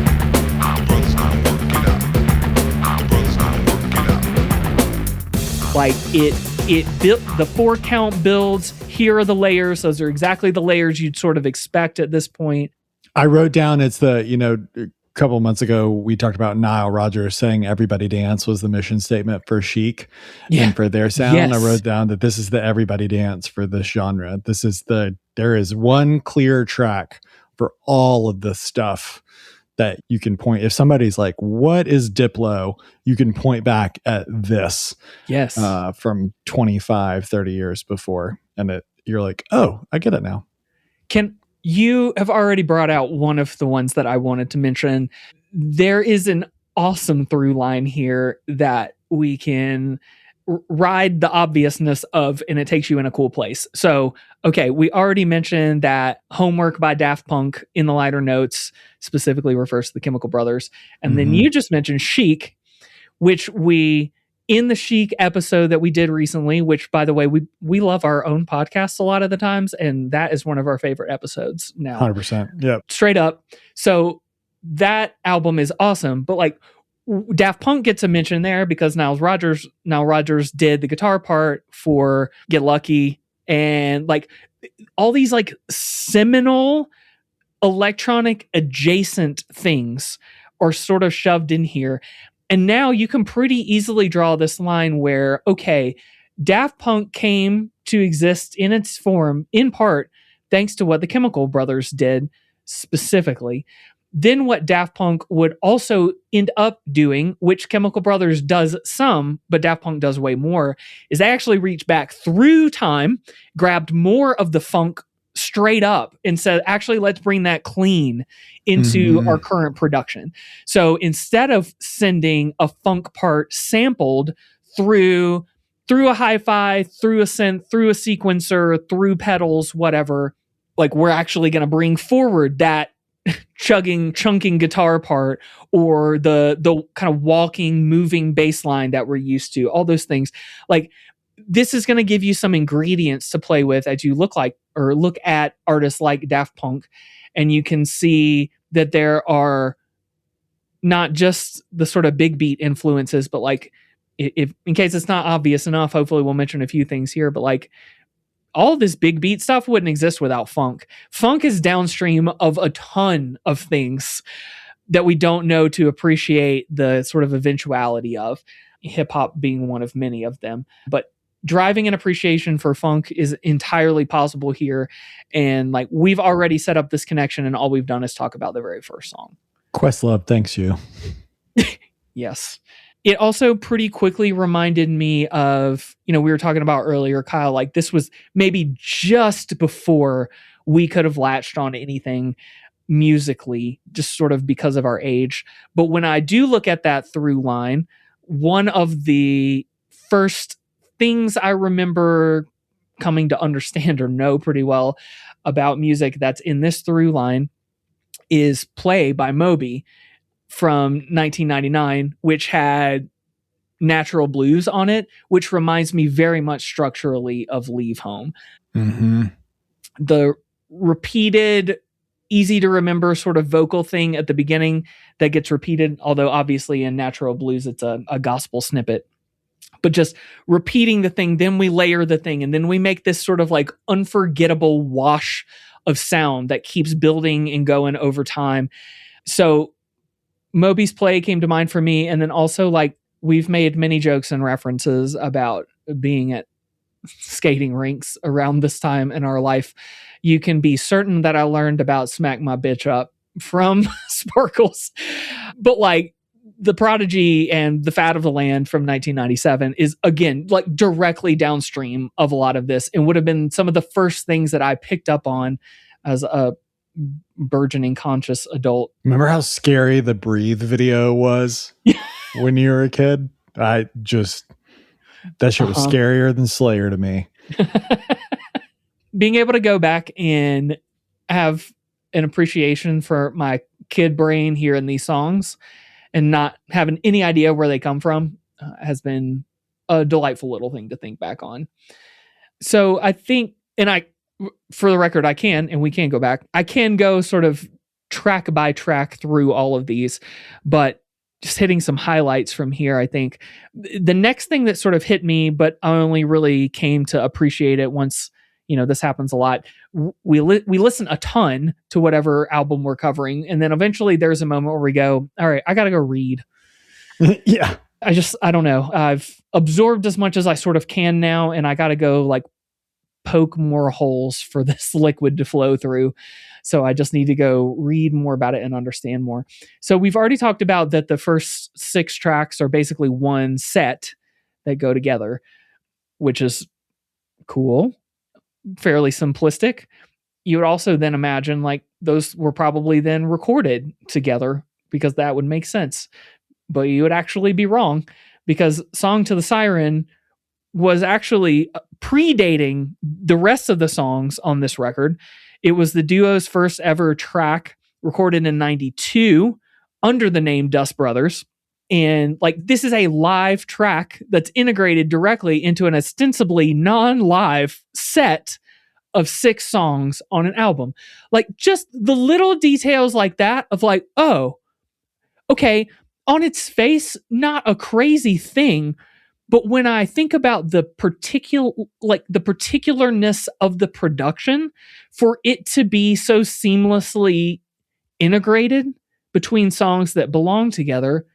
The brothers gonna work it out. The brothers gonna work it out. Like, it built the 4-count builds. Here are the layers. Those are exactly the layers you'd sort of expect at this point. I wrote down, it's the, a couple of months ago, we talked about Nile Rodgers saying Everybody Dance was the mission statement for Chic and for their sound. Yes. I wrote down that this is the Everybody Dance for this genre. There is one clear track for all of this stuff that you can point. If somebody's like, what is Diplo? You can point back at this. Yes. From 25, 30 years before. And you're like, oh, I get it now. You have already brought out one of the ones that I wanted to mention. There is an awesome through line here that we can ride the obviousness of, and it takes you in a cool place. So, okay, we already mentioned that Homework by Daft Punk in the lighter notes specifically refers to the Chemical Brothers. And then you just mentioned Chic, which in the Chic episode that we did recently, which, by the way, we love our own podcasts a lot of the times, and that is one of our favorite episodes now. 100%. Yep. Straight up. So that album is awesome, but like, Daft Punk gets a mention there because Nile Rodgers did the guitar part for Get Lucky, and like all these like seminal electronic adjacent things are sort of shoved in here. And now you can pretty easily draw this line where, okay, Daft Punk came to exist in its form in part thanks to what the Chemical Brothers did specifically. Then what Daft Punk would also end up doing, which Chemical Brothers does some, but Daft Punk does way more, is they actually reach back through time, grabbed more of the funk straight up and said, actually, let's bring that clean into our current production. So instead of sending a funk part sampled through a hi-fi, through a synth, through a sequencer, through pedals, whatever, like, we're actually going to bring forward that chunking guitar part, or the kind of walking, moving bass line that we're used to, all those things. Like, this is going to give you some ingredients to play with as you look at artists like Daft Punk, and you can see that there are not just the sort of big beat influences, but like, if in case it's not obvious enough, hopefully we'll mention a few things here, but like, all this big beat stuff wouldn't exist without funk. Funk is downstream of a ton of things that we don't know to appreciate the sort of eventuality of, hip hop being one of many of them. But driving an appreciation for funk is entirely possible here. And like, we've already set up this connection, and all we've done is talk about the very first song. Questlove thanks you. Yes. it also pretty quickly reminded me of, we were talking about earlier, Kyle, like this was maybe just before we could have latched on anything musically, just sort of because of our age. But when I do look at that through line, one of the first things I remember coming to understand or know pretty well about music that's in this through line is Play by Moby from 1999, which had Natural Blues on it, which reminds me very much structurally of Leave Home. Mm-hmm. The repeated, easy to remember sort of vocal thing at the beginning that gets repeated, although obviously in Natural Blues it's a gospel snippet, but just repeating the thing, then we layer the thing, and then we make this sort of like unforgettable wash of sound that keeps building and going over time. So Moby's Play came to mind for me, and then also like we've made many jokes and references about being at skating rinks around this time in our life. You can be certain that I learned about Smack My Bitch Up from Sparkles. But like The Prodigy and The Fat of the Land from 1997 is, again, like directly downstream of a lot of this, and would have been some of the first things that I picked up on as a burgeoning conscious adult. Remember how scary the Breathe video was when you were a kid? That shit was scarier than Slayer to me. Being able to go back and have an appreciation for my kid brain hearing these songs and not having any idea where they come from has been a delightful little thing to think back on. So I think, for the record, I can go sort of track by track through all of these, but just hitting some highlights from here. I think the next thing that sort of hit me, but I only really came to appreciate it once, this happens a lot. We listen a ton to whatever album we're covering. And then eventually there's a moment where we go, all right, I got to go read. Yeah. I don't know. I've absorbed as much as I sort of can now, and I got to go like poke more holes for this liquid to flow through. So I just need to go read more about it and understand more. So we've already talked about that the first 6 tracks are basically one set that go together, which is cool, fairly simplistic. You would also then imagine like those were probably then recorded together, because that would make sense. But you would actually be wrong, because Song to the Siren was actually predating the rest of the songs on this record. It was the duo's first ever track, recorded in 92 under the name Dust Brothers. And like, this is a live track that's integrated directly into an ostensibly non-live set of 6 songs on an album. Like, just the little details like that of like, oh, okay, on its face, not a crazy thing. But when I think about the particularness of the production, for it to be so seamlessly integrated between songs that belong together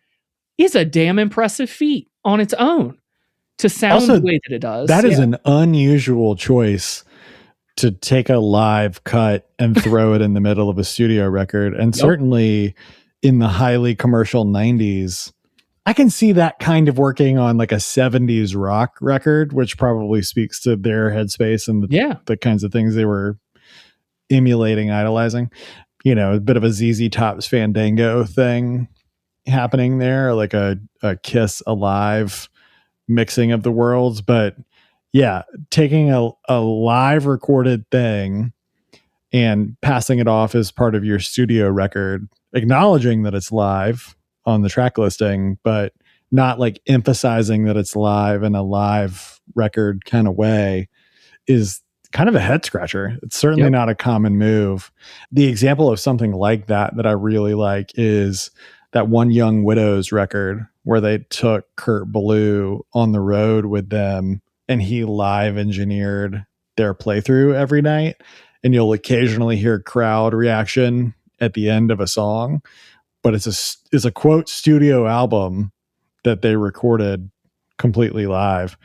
is a damn impressive feat on its own to sound Also, the way that it does. That is an unusual choice to take a live cut and throw it in the middle of a studio record. And certainly in the highly commercial 90s, I can see that kind of working on like a 70s rock record, which probably speaks to their headspace and the kinds of things they were emulating, idolizing. A bit of a ZZ Top's Fandango thing happening there, like a Kiss Alive mixing of the worlds. But yeah, taking a live recorded thing and passing it off as part of your studio record, acknowledging that it's live on the track listing, but not like emphasizing that it's live in a live record kind of way, is kind of a head scratcher. It's certainly not a common move. The example of something like that I really like is that one Young Widows record where they took Kurt Ballou on the road with them and he live engineered their playthrough every night. And you'll occasionally hear crowd reaction at the end of a song, but it's a quote studio album that they recorded completely live.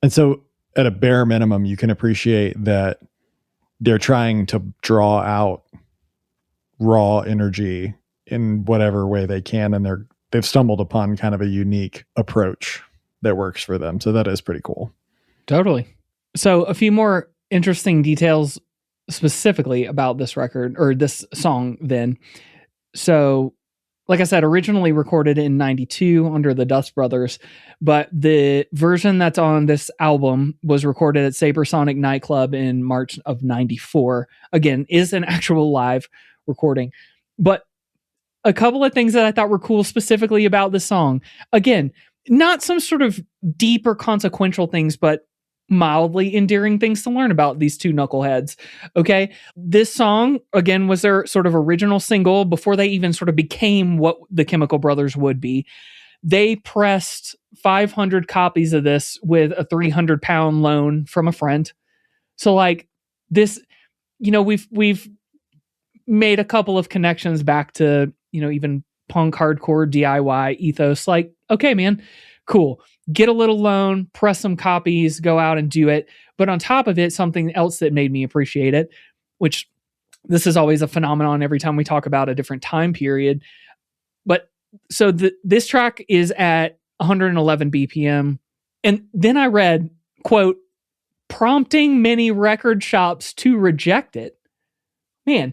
And so at a bare minimum, you can appreciate that they're trying to draw out raw energy in whatever way they can in they've stumbled upon kind of a unique approach that works for them. So that is pretty cool. Totally. So a few more interesting details specifically about this record or this song then. So like I said, originally recorded in 92 under the Dust Brothers, but the version that's on this album was recorded at Sabersonic Nightclub in March of 94. Again, is an actual live recording. But a couple of things that I thought were cool specifically about this song. Again, not some sort of deep or consequential things, but mildly endearing things to learn about these two knuckleheads. Okay. This song, again, was their sort of original single before they even sort of became what the Chemical Brothers would be. They pressed 500 copies of this with a 300-pound loan from a friend. So like this, we've made a couple of connections back to, even punk hardcore DIY ethos. Like, okay, man, cool. Get a little loan, press some copies, go out and do it. But on top of it, something else that made me appreciate it, which this is always a phenomenon every time we talk about a different time period. But so this track is at 111 BPM. And then I read, quote, prompting many record shops to reject it. Man,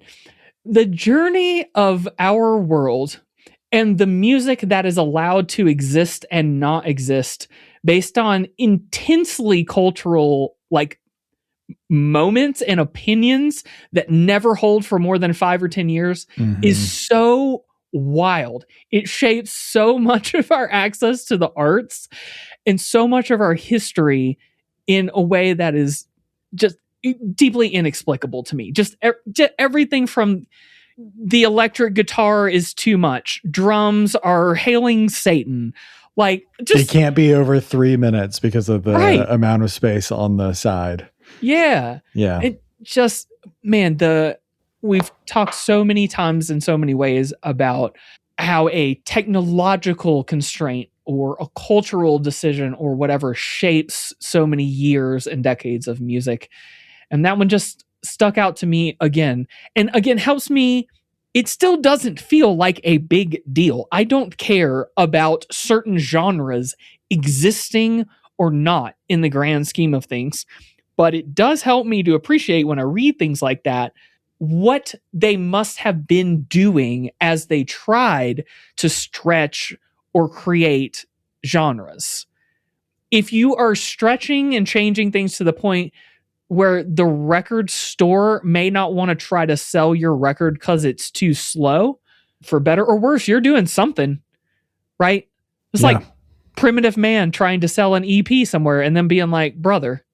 the journey of our world and the music that is allowed to exist and not exist based on intensely cultural moments and opinions that never hold for more than 5 or 10 years is so wild. It shapes so much of our access to the arts and so much of our history in a way that is just deeply inexplicable to me. Just everything from the electric guitar is too much. Drums are hailing Satan. It can't be over 3 minutes because of the amount of space on the side. Yeah. Yeah. It just, man, we've talked so many times in so many ways about how a technological constraint or a cultural decision or whatever shapes so many years and decades of music. And that one just stuck out to me again. And again, helps me. It still doesn't feel like a big deal. I don't care about certain genres existing or not in the grand scheme of things. But it does help me to appreciate when I read things like that, what they must have been doing as they tried to stretch or create genres. If you are stretching and changing things to the point where the record store may not want to try to sell your record because it's too slow, for better or worse, you're doing something, right? It's like Primitive Man trying to sell an EP somewhere and then being like, brother,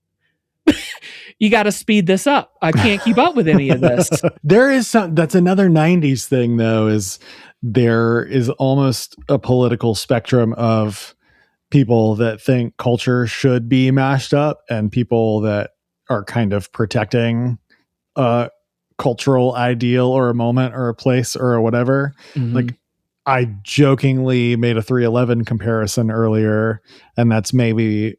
you got to speed this up. I can't keep up with any of this. There is that's another 90s thing though, is there is almost a political spectrum of people that think culture should be mashed up and people that are kind of protecting a cultural ideal or a moment or a place or whatever. Like I jokingly made a 311 comparison earlier, and that's maybe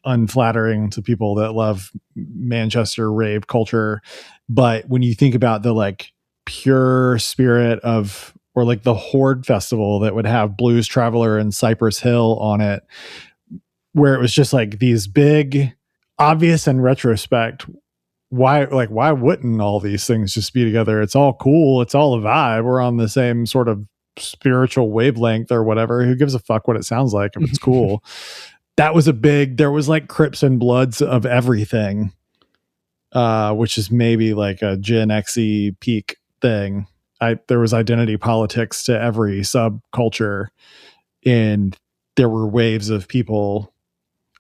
unflattering to people that love Manchester rave culture. But when you think about the pure spirit of, or the Horde Festival that would have Blues Traveler and Cypress Hill on it, where it was just these big, obvious in retrospect, why wouldn't all these things just be together? It's all cool. It's all a vibe. We're on the same sort of spiritual wavelength or whatever. Who gives a fuck what it sounds like if it's cool? That was there was Crips and Bloods of everything, which is maybe a Gen X-y peak thing. There was identity politics to every subculture, and there were waves of people.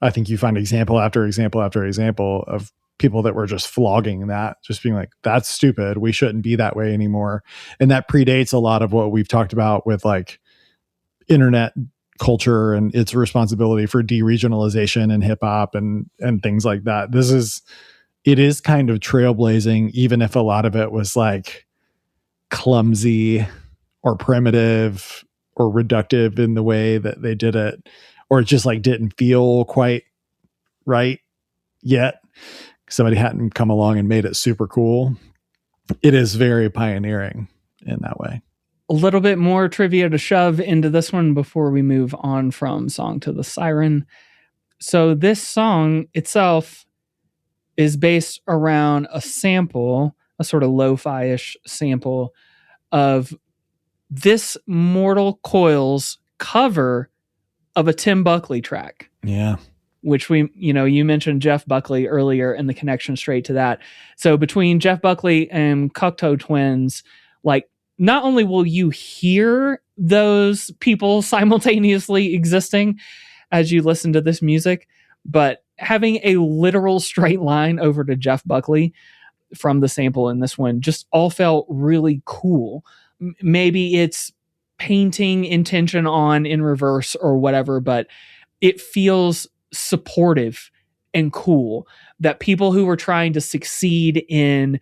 I think you find example after example after example of people that were just flogging that, just being like, that's stupid. We shouldn't be that way anymore. And that predates a lot of what we've talked about with internet culture and its responsibility for deregionalization and hip hop and things like that. It is kind of trailblazing, even if a lot of it was clumsy or primitive or reductive in the way that they did it, or it just didn't feel quite right yet. Somebody hadn't come along and made it super cool. It is very pioneering in that way. a little bit more trivia to shove into this one before we move on from Song to the Siren. So this song itself is based around a sample, a sort of lo-fi-ish sample of this Mortal Coils cover of a Tim Buckley track. Yeah. Which you mentioned Jeff Buckley earlier and the connection straight to that. So between Jeff Buckley and Cocteau Twins, like, not only will you hear those people simultaneously existing as you listen to this music, but having a literal straight line over to Jeff Buckley from the sample in this one just all felt really cool. Maybe it's painting intention on in reverse or whatever, but it feels supportive and cool that people who were trying to succeed in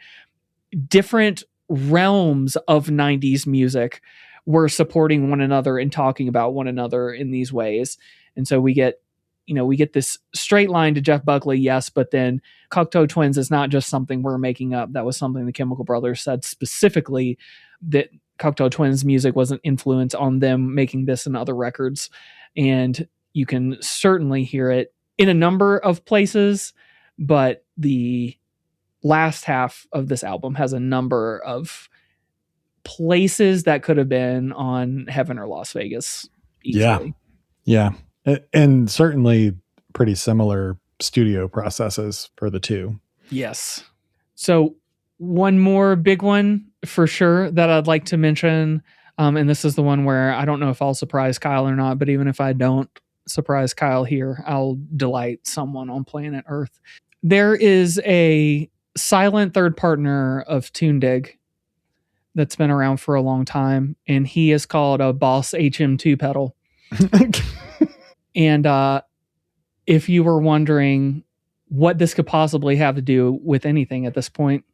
different realms of 90s music were supporting one another and talking about one another in these ways. And so we get this straight line to Jeff Buckley, yes, but then Cocteau Twins is not just something we're making up. That was something the Chemical Brothers said specifically, that Cocteau Twins music was an influence on them making this and other records. And you can certainly hear it in a number of places, but the last half of this album has a number of places that could have been on Heaven or Las Vegas easily. Yeah. And certainly pretty similar studio processes for the two. Yes. So one more big one for sure that I'd like to mention, and this is the one where I don't know if I'll surprise Kyle or not, but even if I don't surprise Kyle here, I'll delight someone on planet Earth. There is a silent third partner of TuneDig that's been around for a long time, and he is called a Boss HM2 pedal. And if you were wondering what this could possibly have to do with anything at this point,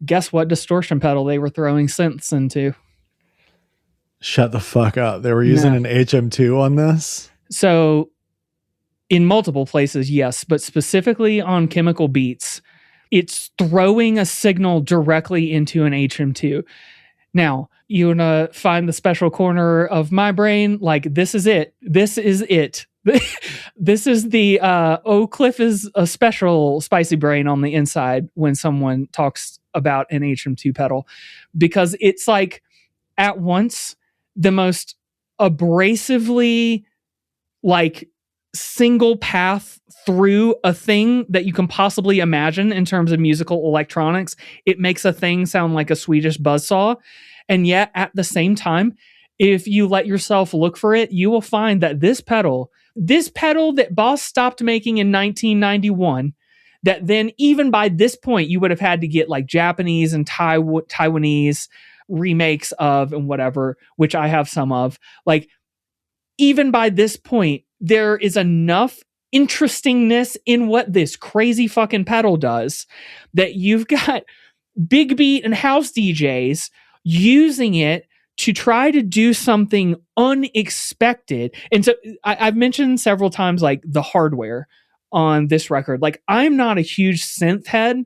guess what distortion pedal they were throwing synths into? Shut the fuck up. They were using an HM2 on this? So in multiple places, yes, but specifically on Chemical Beats, it's throwing a signal directly into an HM2. Now, you want to find the special corner of my brain? Like, this is it. This is it. This is the Cliff is a special spicy brain on the inside when someone talks about an HM2 pedal, because it's like at once the most abrasively like single path through a thing that you can possibly imagine in terms of musical electronics. It makes a thing sound like a Swedish buzzsaw. And yet at the same time, if you let yourself look for it, you will find that this pedal that Boss stopped making in 1991, that then even by this point, you would have had to get like Japanese and Taiwanese remakes of and whatever, which I have some of. Like, even by this point, there is enough interestingness in what this crazy fucking pedal does that you've got big beat and house DJs using it to try to do something unexpected. And so I've mentioned several times like the hardware on this record. Like, I'm not a huge synth head,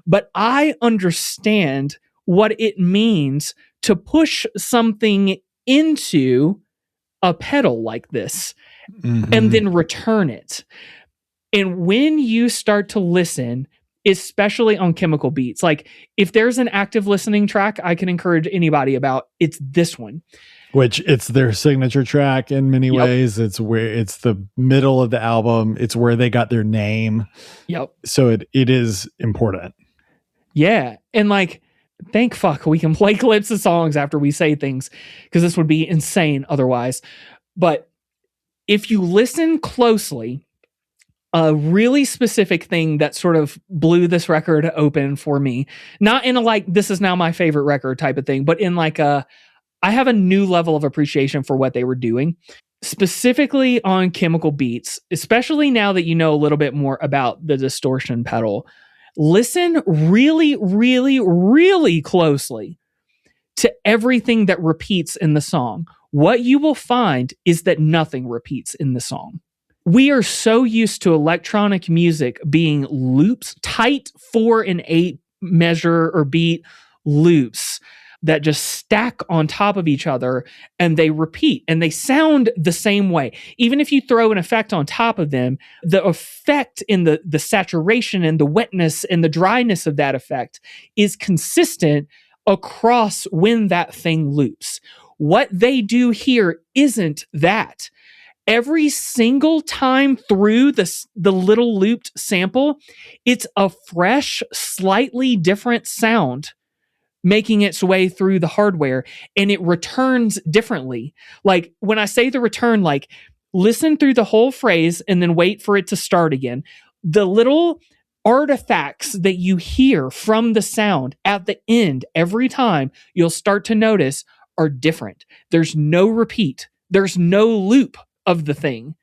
but I understand what it means to push something into a pedal like this and then return it. And when you start to listen, especially on Chemical Beats, like if there's an active listening track I can encourage anybody about, it's this one. Which it's their signature track in many ways. It's where it's the middle of the album. It's where they got their name. Yep. So it is important. Yeah. And like, thank fuck we can play clips of songs after we say things, because this would be insane otherwise. But if you listen closely, a really specific thing that sort of blew this record open for me, not in a like, this is now my favorite record type of thing, but in like I have a new level of appreciation for what they were doing, specifically on Chemical Beats, especially now that you know a little bit more about the distortion pedal. Listen really, really, really closely to everything that repeats in the song. What you will find is that nothing repeats in the song. We are so used to electronic music being loops, tight 4/8 measure or beat loops that just stack on top of each other and they repeat and they sound the same way. Even if you throw an effect on top of them, the effect in the saturation and the wetness and the dryness of that effect is consistent across when that thing loops. What they do here isn't that. Every single time through the little looped sample, it's a fresh, slightly different sound making its way through the hardware, and it returns differently. Like when I say the return, like listen through the whole phrase and then wait for it to start again. The little artifacts that you hear from the sound at the end every time, you'll start to notice are different. There's no repeat. There's no loop of the thing.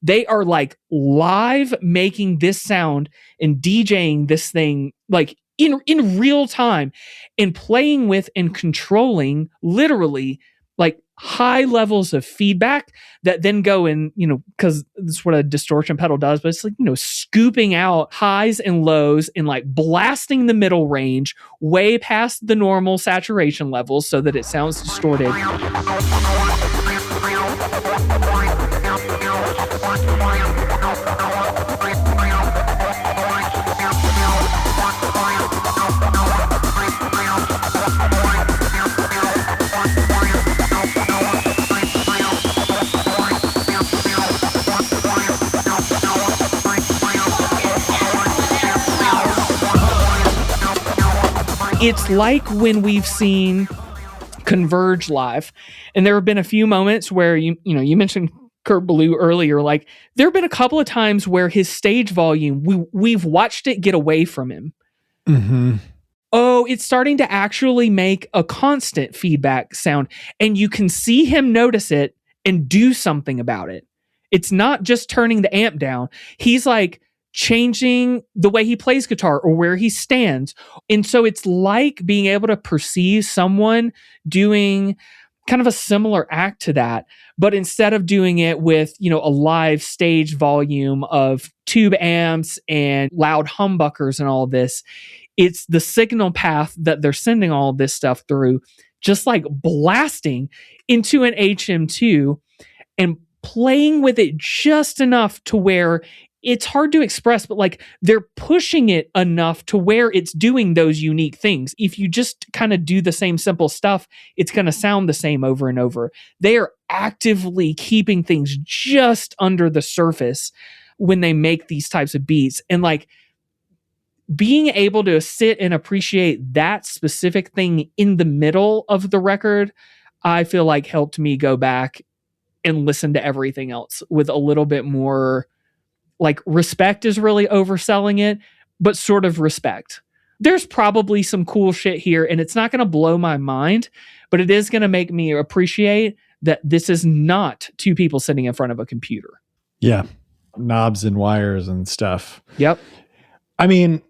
They are like live making this sound and DJing this thing like in real time and playing with and controlling literally like high levels of feedback that then go in, because that's what a distortion pedal does, but it's like, scooping out highs and lows and like blasting the middle range way past the normal saturation levels so that it sounds distorted. It's like when we've seen Converge live, and there have been a few moments where you mentioned Kurt Ballou earlier. Like there have been a couple of times where his stage volume, we've watched it get away from him. Mm-hmm. Oh, it's starting to actually make a constant feedback sound, and you can see him notice it and do something about it. It's not just turning the amp down. He's like changing the way he plays guitar or where he stands. And so it's like being able to perceive someone doing kind of a similar act to that, but instead of doing it with, a live stage volume of tube amps and loud humbuckers and all this, it's the signal path that they're sending all this stuff through, just like blasting into an HM2 and playing with it just enough to where it's hard to express, but like they're pushing it enough to where it's doing those unique things. If you just kind of do the same simple stuff, it's going to sound the same over and over. They are actively keeping things just under the surface when they make these types of beats. And like being able to sit and appreciate that specific thing in the middle of the record, I feel like helped me go back and listen to everything else with a little bit more. Like respect is really overselling it, but sort of respect. There's probably some cool shit here, and it's not going to blow my mind, but it is going to make me appreciate that this is not two people sitting in front of a computer. Yeah. Knobs and wires and stuff. Yep. I mean,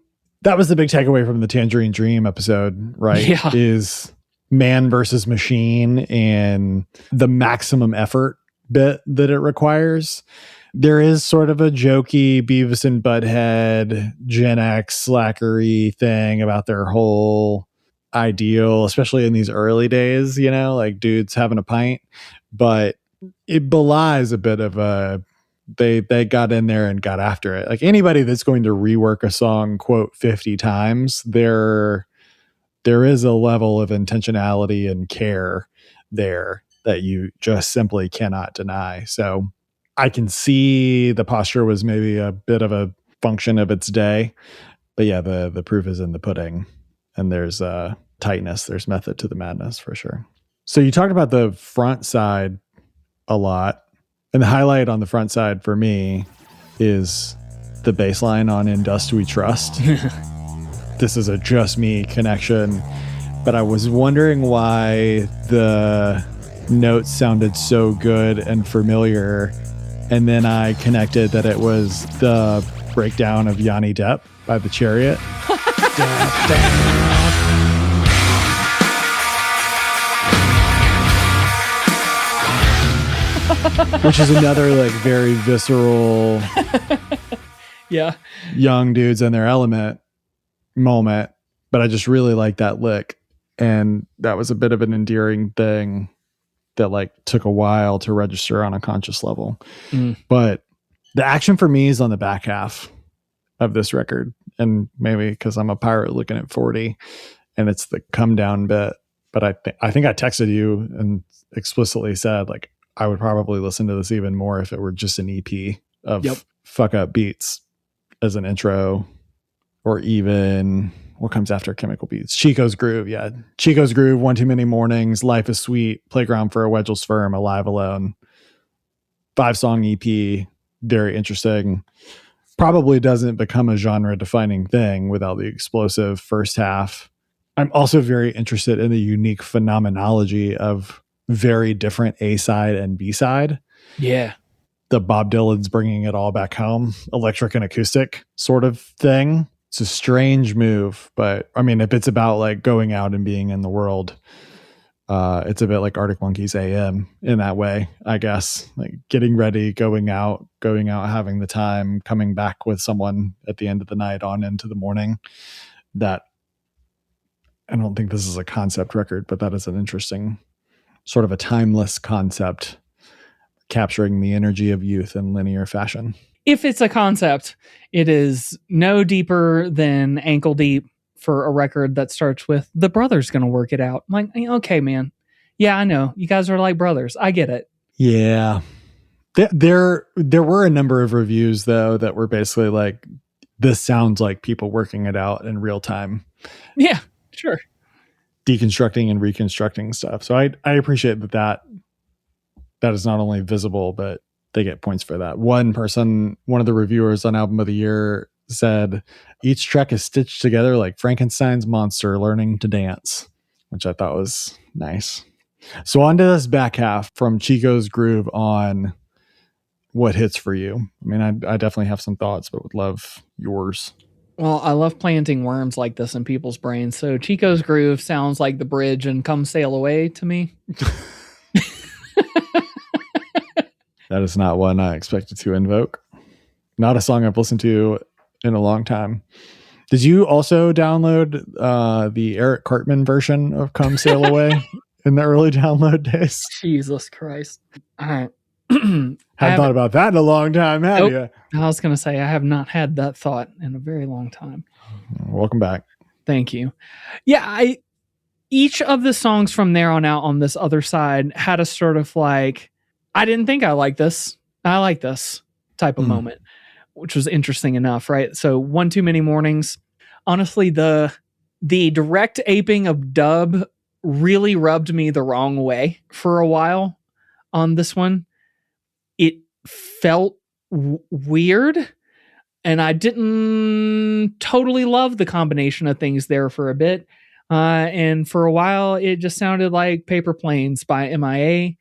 that was the big takeaway from the Tangerine Dream episode, right? Yeah. Is man versus machine and the maximum effort bit that it requires. There is sort of a jokey Beavis and Butthead Gen X slackery thing about their whole ideal, especially in these early days, like dudes having a pint, but it belies a bit of a, they got in there and got after it. Like anybody that's going to rework a song, quote, 50 times, there is a level of intentionality and care there that you just simply cannot deny. So I can see the posture was maybe a bit of a function of its day, but yeah, the proof is in the pudding, and there's tightness, there's method to the madness for sure. So you talked about the front side a lot, and the highlight on the front side for me is the bass line on In Dust We Trust. This is a just me connection, but I was wondering why the notes sounded so good and familiar. And then I connected that it was the breakdown of Yanni Depp by The Chariot. Which is another like very visceral, Yeah. young dudes in their element moment. But I just really like that lick. And that was a bit of an endearing thing that like took a while to register on a conscious level. But the action for me is on the back half of this record. And maybe because I'm a pirate looking at 40 and it's the come down bit. But I think I texted you and explicitly said like, I would probably listen to this even more if it were just an EP of fuck up beats as an intro, or even what comes after Chemical Beats? Chico's Groove. Yeah. Chico's Groove, One Too Many Mornings, Life is Sweet, Playground for a Wedgel's Firm, Alive Alone. 5-song EP. Very interesting. Probably doesn't become a genre defining thing without the explosive first half. I'm also very interested in the unique phenomenology of very different A side and B side. Yeah. The Bob Dylan's Bringing It All Back Home, electric and acoustic sort of thing. It's a strange move, but I mean, if it's about like going out and being in the world, it's a bit like Arctic Monkeys AM in that way, I guess. Like getting ready, going out, having the time, coming back with someone at the end of the night on into the morning. That, I don't think this is a concept record, but that is an interesting sort of a timeless concept, capturing the energy of youth in linear fashion. If it's a concept, it is no deeper than ankle deep for a record that starts with "the brother's gonna work it out." I'm like, okay, man. Yeah, I know. You guys are like brothers. I get it. Yeah. There were a number of reviews though that were basically like, this sounds like people working it out in real time. Yeah, sure. Deconstructing and reconstructing stuff. So I appreciate that is not only visible, but they get points for that. One of the reviewers on Album of the Year said, each track is stitched together like Frankenstein's monster learning to dance, which I thought was nice. So on to this back half from Chico's Groove on. What hits for you? I mean, I definitely have some thoughts, but would love yours. Well, I love planting worms like this in people's brains. So Chico's Groove sounds like the bridge and Come Sail Away to me. That is not one I expected to invoke. Not a song I've listened to in a long time. Did you also download the Eric Cartman version of Come Sail Away in the early download days? Jesus Christ. All right. Hadn't thought about that in a long time, have you? I was going to say, I have not had that thought in a very long time. Welcome back. Thank you. Yeah, each of the songs from there on out on this other side had a sort of like, I didn't think I liked this. I like this type of moment, which was interesting enough, right? So One Too Many Mornings. Honestly, the direct aping of dub really rubbed me the wrong way for a while on this one. It felt weird, and I didn't totally love the combination of things there for a bit. And for a while, it just sounded like Paper Planes by MIA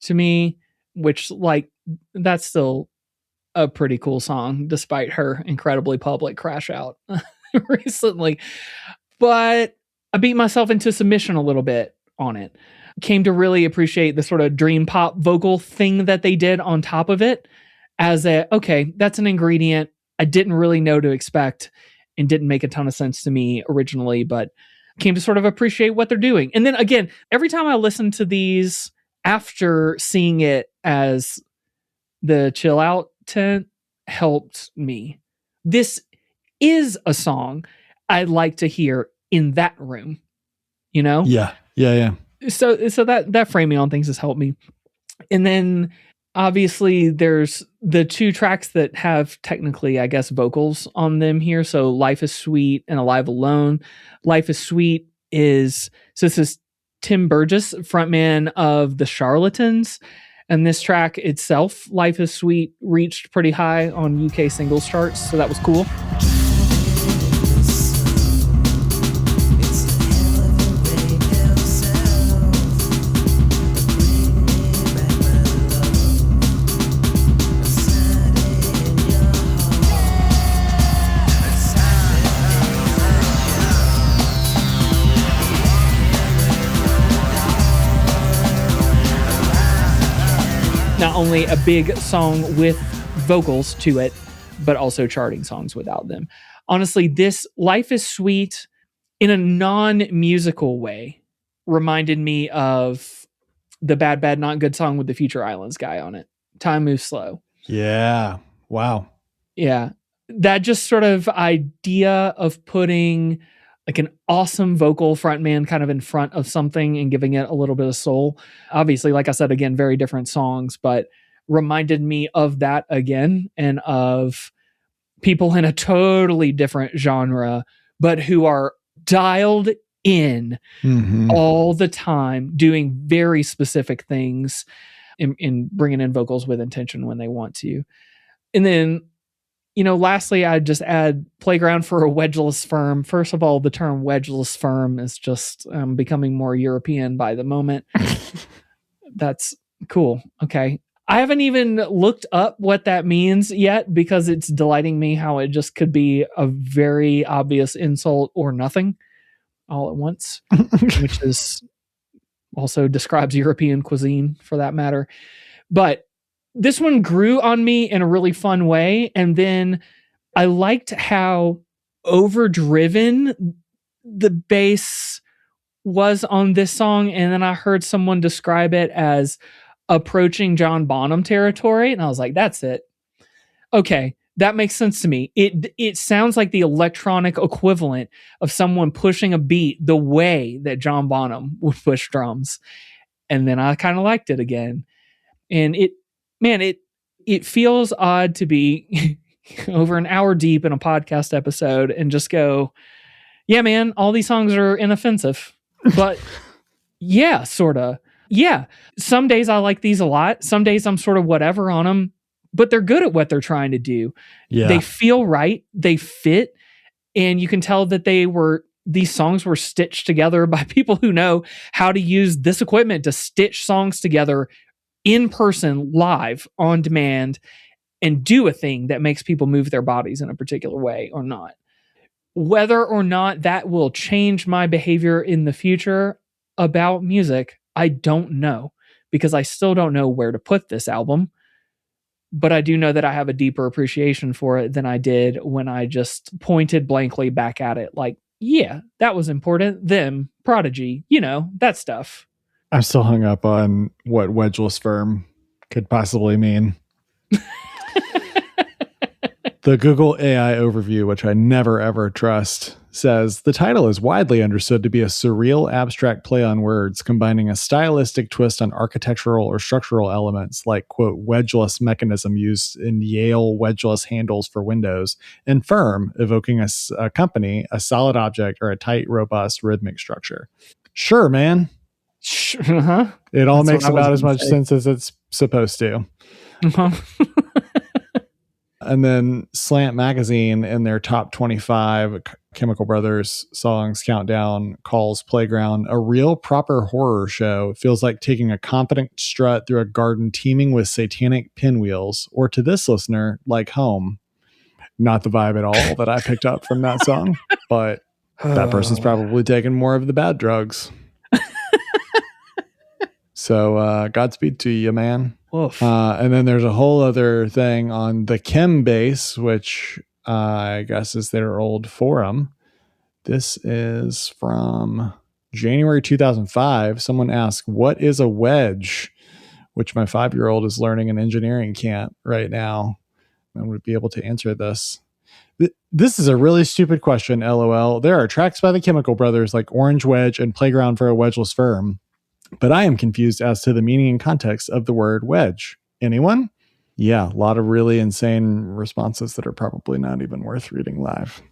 to me, which, like, that's still a pretty cool song, despite her incredibly public crash out recently. But I beat myself into submission a little bit on it. Came to really appreciate the sort of dream pop vocal thing that they did on top of it as okay, that's an ingredient I didn't really know to expect and didn't make a ton of sense to me originally, but came to sort of appreciate what they're doing. And then again, every time I listen to these after seeing it as the chill out tent helped me. This is a song I'd like to hear in that room, you know? Yeah. So that framing on things has helped me. And then obviously there's the two tracks that have technically, I guess, vocals on them here. So Life is Sweet and Alive Alone. Life is Sweet this is Tim Burgess, frontman of the Charlatans. And this track itself, Life is Sweet, reached pretty high on UK singles charts. So that was cool. Not only a big song with vocals to it, but also charting songs without them. Honestly, this Life is Sweet in a non-musical way, reminded me of the Bad Bad Not Good song with the Future Islands guy on it. Time Moves Slow. Yeah. Wow. Yeah. That just sort of idea of putting like an awesome vocal frontman kind of in front of something and giving it a little bit of soul. Obviously, like I said, again, very different songs, but reminded me of that again and of people in a totally different genre, but who are dialed in Mhm. all the time, doing very specific things in bringing in vocals with intention when they want to. And then, lastly, I'd just add Playground for a Wedgeless Firm. First of all, the term wedgeless firm is just becoming more European by the moment. That's cool. Okay. I haven't even looked up what that means yet because it's delighting me how it just could be a very obvious insult or nothing all at once, which is also describes European cuisine for that matter. But this one grew on me in a really fun way. And then I liked how overdriven the bass was on this song. And then I heard someone describe it as approaching John Bonham territory. And I was like, that's it. Okay. That makes sense to me. It sounds like the electronic equivalent of someone pushing a beat the way that John Bonham would push drums. And then I kind of liked it again. And it feels odd to be over an hour deep in a podcast episode and just go, yeah, man, all these songs are inoffensive. But yeah, sort of. Yeah. Some days I like these a lot. Some days I'm sort of whatever on them, but they're good at what they're trying to do. Yeah. They feel right. They fit. And you can tell that these songs were stitched together by people who know how to use this equipment to stitch songs together in person, live, on demand, and do a thing that makes people move their bodies in a particular way or not. Whether or not that will change my behavior in the future about music, I don't know, because I still don't know where to put this album. But I do know that I have a deeper appreciation for it than I did when I just pointed blankly back at it. Like, yeah, that was important. Them, Prodigy, that stuff. I'm still hung up on what wedgeless firm could possibly mean. The Google AI overview, which I never ever trust, says the title is widely understood to be a surreal abstract play on words, combining a stylistic twist on architectural or structural elements like, quote, wedgeless mechanism used in Yale wedgeless handles for Windows, and firm, evoking a company, a solid object, or a tight, robust rhythmic structure. Sure, man. Uh-huh. It all That's makes what I was about as gonna much say. sense as it's supposed to. Uh-huh. And then Slant Magazine, in their top 25 Chemical Brothers songs countdown, calls Playground a real proper horror show. It feels like taking a confident strut through a garden teeming with satanic pinwheels, or to this listener, like home. Not the vibe at all that I picked up from that song, but that person's probably taking more of the bad drugs. So Godspeed to you, man. Woof. And then there's a whole other thing on the Chem Base, which I guess is their old forum. This is from January 2005. Someone asked, what is a wedge? Which my 5-year-old is learning in engineering camp right now and would be able to answer this. This is a really stupid question, LOL. There are tracks by the Chemical Brothers like Orange Wedge and Playground for a Wedgeless Firm, but I am confused as to the meaning and context of the word wedge. Anyone? Yeah, a lot of really insane responses that are probably not even worth reading live.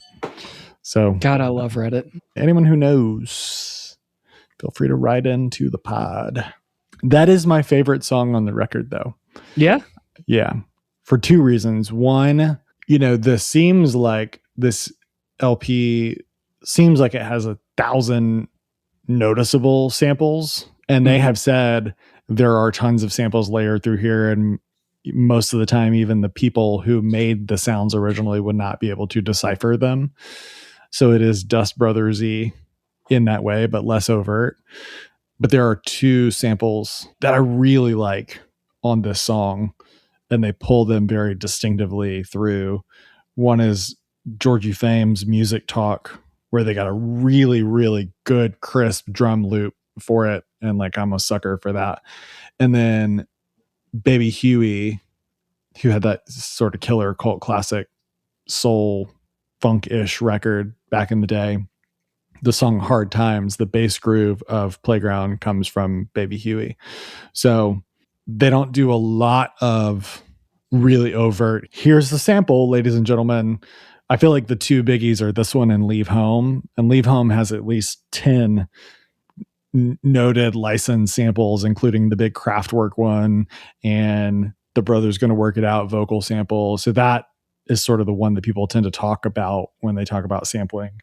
So, God, I love Reddit. anyone who knows, feel free to write into the pod. That is my favorite song on the record, though. Yeah. Yeah, for two reasons. One, this LP seems like it has 1,000 noticeable samples, and they have said there are tons of samples layered through here, and most of the time even the people who made the sounds originally would not be able to decipher them. So it is Dust Brothers-y in that way, but less overt. But there are two samples that I really like on this song, and they pull them very distinctively through. One is Georgie Fame's Music Talk, where they got a really, really good crisp drum loop for it. And like, I'm a sucker for that. And then Baby Huey, who had that sort of killer cult classic soul funk-ish record back in the day. The song Hard Times, the bass groove of Playground comes from Baby Huey. So they don't do a lot of really overt, here's the sample, ladies and gentlemen. I feel like the two biggies are this one and Leave Home. And Leave Home has at least 10 noted licensed samples, including the big Kraftwerk one and the Brothers Gonna Work It Out vocal sample. So that is sort of the one that people tend to talk about when they talk about sampling.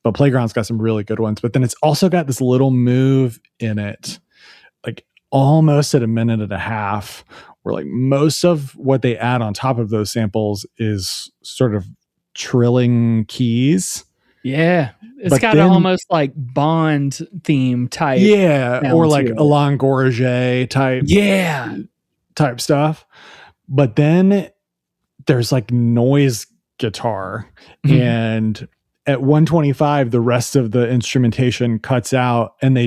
But Playground's got some really good ones. But then it's also got this little move in it, like almost at a minute and a half, where like most of what they add on top of those samples is sort of trilling keys. Yeah. It's But got then- an almost like Bond theme type. Yeah. sound Or like to it. Alain Gourget type stuff. But then there's like noise guitar. Mhm. And at 125, the rest of the instrumentation cuts out and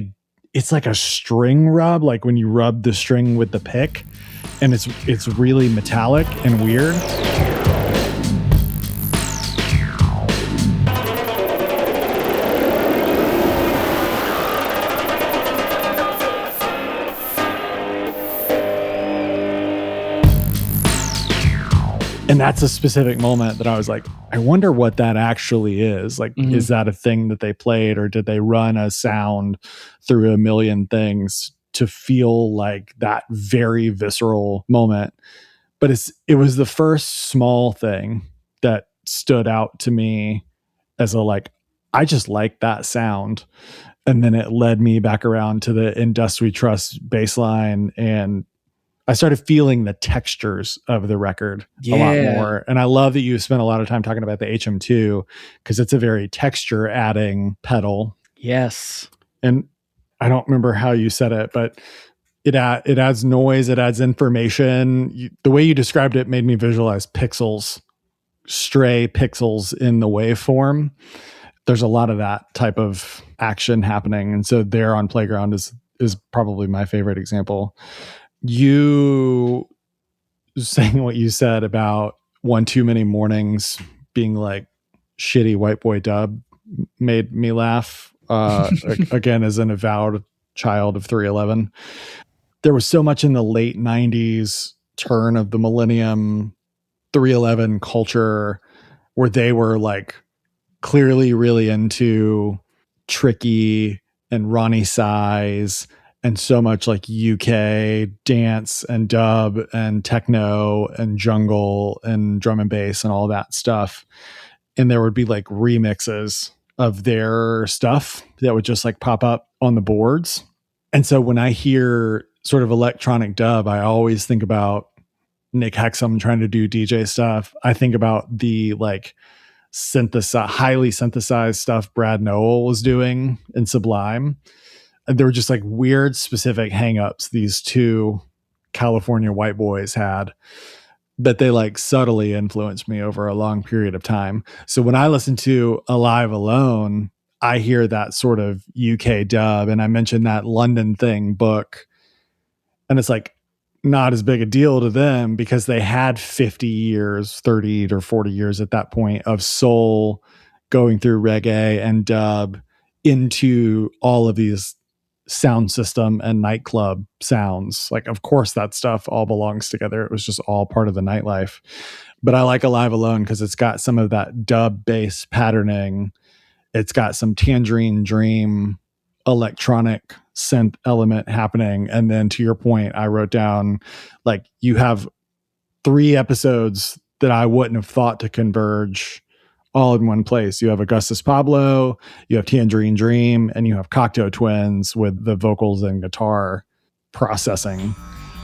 it's like a string rub, like when you rub the string with the pick, and it's really metallic and weird. And that's a specific moment that I was like, I wonder what that actually is. Like, Mhm. is that a thing that they played, or did they run a sound through a million things to feel like that very visceral moment? But it was the first small thing that stood out to me as a like, I just like that sound. And then it led me back around to the In Dust We Trust bass line, and I started feeling the textures of the record a lot Yeah. more. And I love that you spent a lot of time talking about the HM2 because it's a very texture adding pedal. Yes. And I don't remember how you said it, but it adds noise, it adds information. The way you described it made me visualize pixels, stray pixels in the waveform. There's a lot of that type of action happening. And so there on Playground is probably my favorite example. You saying what you said about One Too Many Mornings being like shitty white boy dub made me laugh. Again, as an avowed child of 311, there was so much in the late 90s, turn of the millennium, 311 culture, where they were like clearly really into Tricky and Ronnie Size, and so much like UK dance and dub and techno and jungle and drum and bass and all that stuff. And there would be like remixes of their stuff that would just like pop up on the boards. And so when I hear sort of electronic dub, I always think about Nick Hexum trying to do DJ stuff. I think about the like highly synthesized stuff Brad Noel was doing in Sublime. And there were just like weird specific hangups these two California white boys had that they like subtly influenced me over a long period of time. So when I listen to Alive Alone, I hear that sort of UK dub. And I mentioned that London Thing book. And it's like not as big a deal to them because they had 50 years, 30 or 40 years at that point of soul going through reggae and dub into all of these sound system and nightclub sounds. Like, of course, that stuff all belongs together. It was just all part of the nightlife. But I like Alive Alone because it's got some of that dub bass patterning. It's got some Tangerine Dream electronic synth element happening. And then to your point, I wrote down like you have 3 episodes that I wouldn't have thought to converge all in one place. You have Augustus Pablo, you have Tangerine Dream, and you have Cocteau Twins with the vocals and guitar processing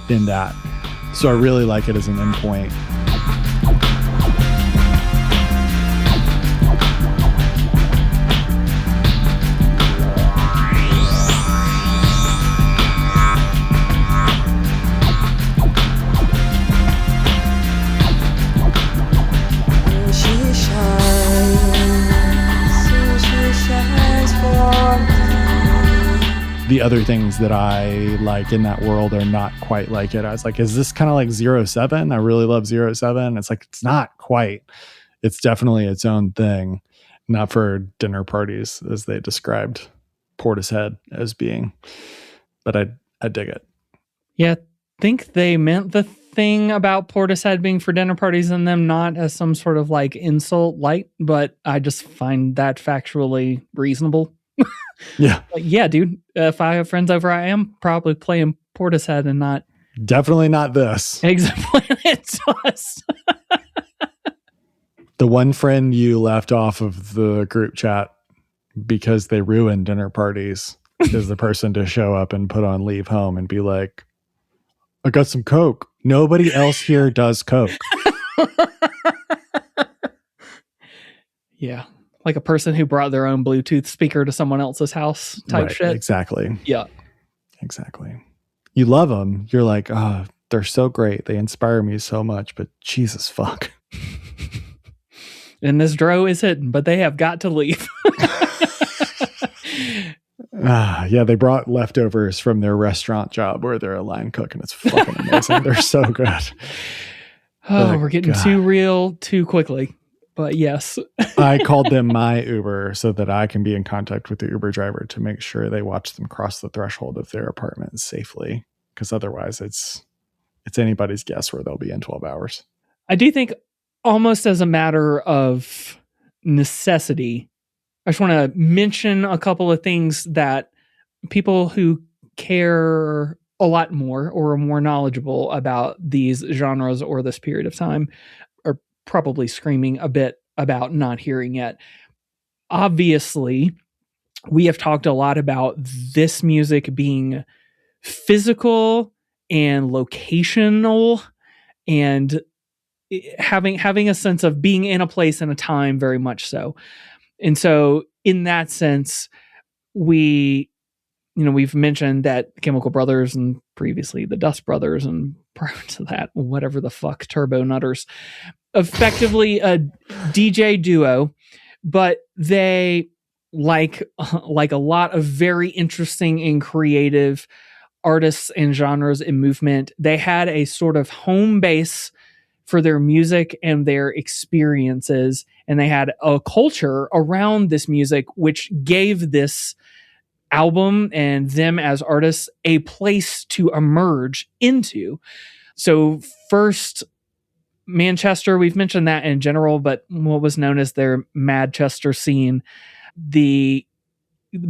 in that. So I really like it as an endpoint. She shines, she the other things that I like in that world are not quite like it. I was like, is this kind of like 07? I really love 07. It's like, it's not quite. It's definitely its own thing. Not for dinner parties, as they described Portishead as being. But I dig it. Yeah, I think they meant the thing about Portishead being for dinner parties and them not as some sort of like insult light, but I just find that factually reasonable. Yeah. Like, yeah, dude, if I have friends over, I am probably playing Portishead and not Definitely not this. Exit Planet Sauce. The one friend you left off of the group chat because they ruined dinner parties is the person to show up and put on Leave Home and be like, I got some Coke. Nobody else here does Coke. Yeah. Like a person who brought their own Bluetooth speaker to someone else's house type Right, shit. Exactly. Yeah. Exactly. You love them. You're like, oh, they're so great. They inspire me so much, but Jesus fuck. And this dro is hidden, but they have got to leave. Yeah, they brought leftovers from their restaurant job where they're a line cook, and it's fucking amazing. They're so good. Oh, Oh, we're getting God. too real too quickly. But yes. I called them my Uber so that I can be in contact with the Uber driver to make sure they watch them cross the threshold of their apartment safely. Because otherwise it's anybody's guess where they'll be in 12 hours. I do think almost as a matter of necessity, I just want to mention a couple of things that people who care a lot more or are more knowledgeable about these genres or this period of time are probably screaming a bit about not hearing yet. Obviously, we have talked a lot about this music being physical and locational and having a sense of being in a place and a time, very much so. And so in that sense, we've mentioned that Chemical Brothers and previously the Dust Brothers and prior to that, whatever the fuck, Turbo Nutters, effectively a DJ duo, but they like a lot of very interesting and creative artists and genres and movement. They had a sort of home base for their music and their experiences, and they had a culture around this music which gave this album and them as artists a place to emerge into. So first, Manchester, we've mentioned that in general, but what was known as their Madchester scene,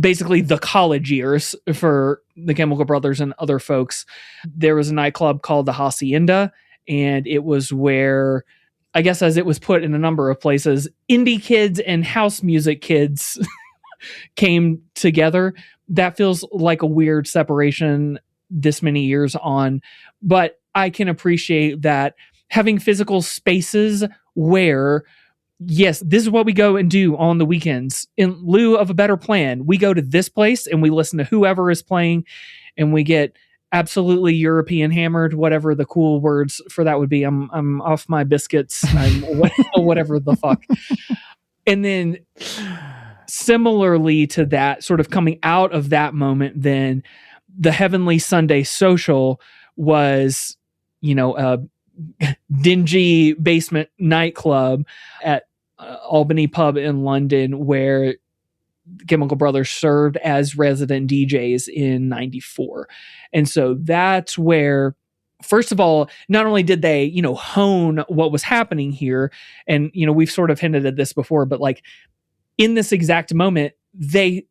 basically the college years for the Chemical Brothers and other folks. There was a nightclub called the Hacienda, and it was where, I guess as it was put in a number of places, indie kids and house music kids came together. That feels like a weird separation this many years on, but I can appreciate that having physical spaces where, yes, this is what we go and do on the weekends. In lieu of a better plan, we go to this place and we listen to whoever is playing and we get absolutely European hammered, whatever the cool words for that would be. I'm off my biscuits. I'm whatever the fuck. And then similarly to that, sort of coming out of that moment, then the Heavenly Sunday Social was, a dingy basement nightclub at Albany Pub in London where Chemical Brothers served as resident DJs in 94. And so that's where, first of all, not only did they, hone what was happening here, and, we've sort of hinted at this before, but like in this exact moment, they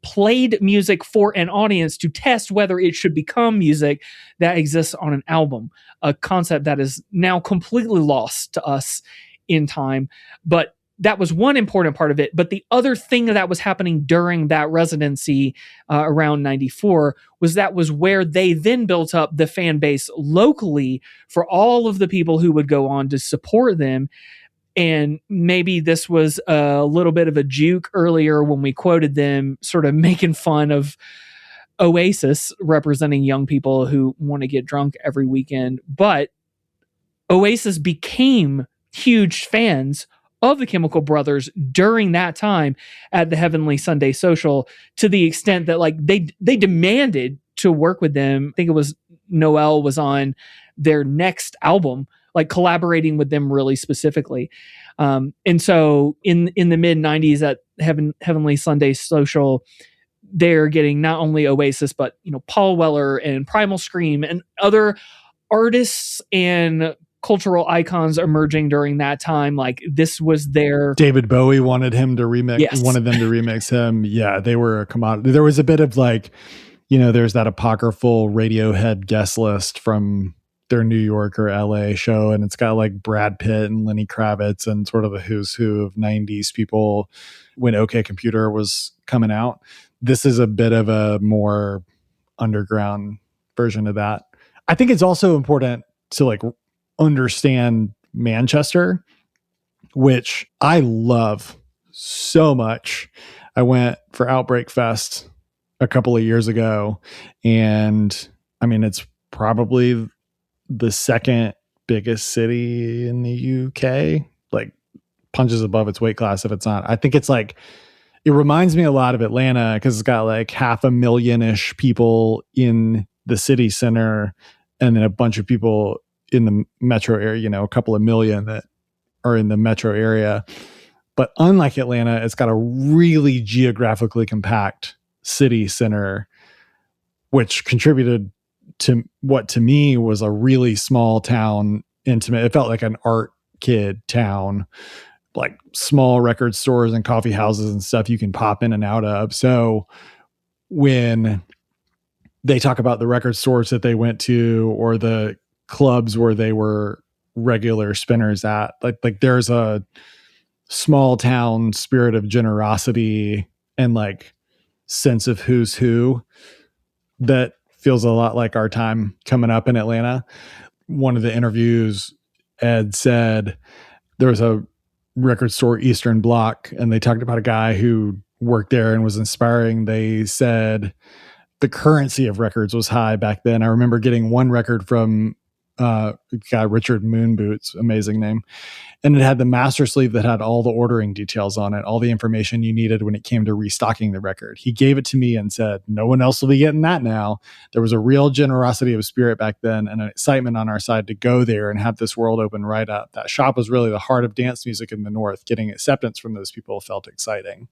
played music for an audience to test whether it should become music that exists on an album, a concept that is now completely lost to us in time. But that was one important part of it. But the other thing that was happening during that residency around 94 was where they then built up the fan base locally for all of the people who would go on to support them. And maybe this was a little bit of a juke earlier when we quoted them sort of making fun of Oasis representing young people who want to get drunk every weekend. But Oasis became huge fans of the Chemical Brothers during that time at the Heavenly Sunday Social, to the extent that like they demanded to work with them. I think it was Noel was on their next album, like collaborating with them really specifically. And so in the mid 90s at Heavenly Sunday Social, they're getting not only Oasis, but, you know, Paul Weller and Primal Scream and other artists and cultural icons emerging during that time. Like this was their... David Bowie wanted him to remix, Yes. wanted them to remix him. Yeah, they were a commodity. There was a bit of like, you know, there's that apocryphal Radiohead guest list from their New York or LA show, and it's got like Brad Pitt and Lenny Kravitz and sort of the who's who of 90s people when OK Computer was coming out. This is a bit of a more underground version of that. I think it's also important to like understand Manchester, which I love so much. I went for Outbreak Fest a couple of years ago, and I mean, it's probably the second biggest city in the UK, like punches above its weight class if it's not. I think it's like, it reminds me a lot of Atlanta because it's got like 500,000-ish people in the city center and then a bunch of people in the metro area, you know, a couple of million that are in the metro area. But unlike Atlanta, it's got a really geographically compact city center, which contributed to what to me was a really small town, intimate. It felt like an art kid town, like small record stores and coffee houses and stuff you can pop in and out of. So when they talk about the record stores that they went to or the clubs where they were regular spinners at, like there's a small town spirit of generosity and like sense of who's who that feels a lot like our time coming up in Atlanta. One of the interviews, Ed said there was a record store, Eastern Bloc, and they talked about a guy who worked there and was inspiring. They said the currency of records was high back then. I remember getting one record from guy Richard Moonboots, amazing name, and it had the master sleeve that had all the ordering details on it, all the information you needed when it came to restocking the record. He gave it to me and said, no one else will be getting that now. There was a real generosity of spirit back then and an excitement on our side to go there and have this world open right up. That shop was really the heart of dance music in the North. Getting acceptance from those people felt exciting.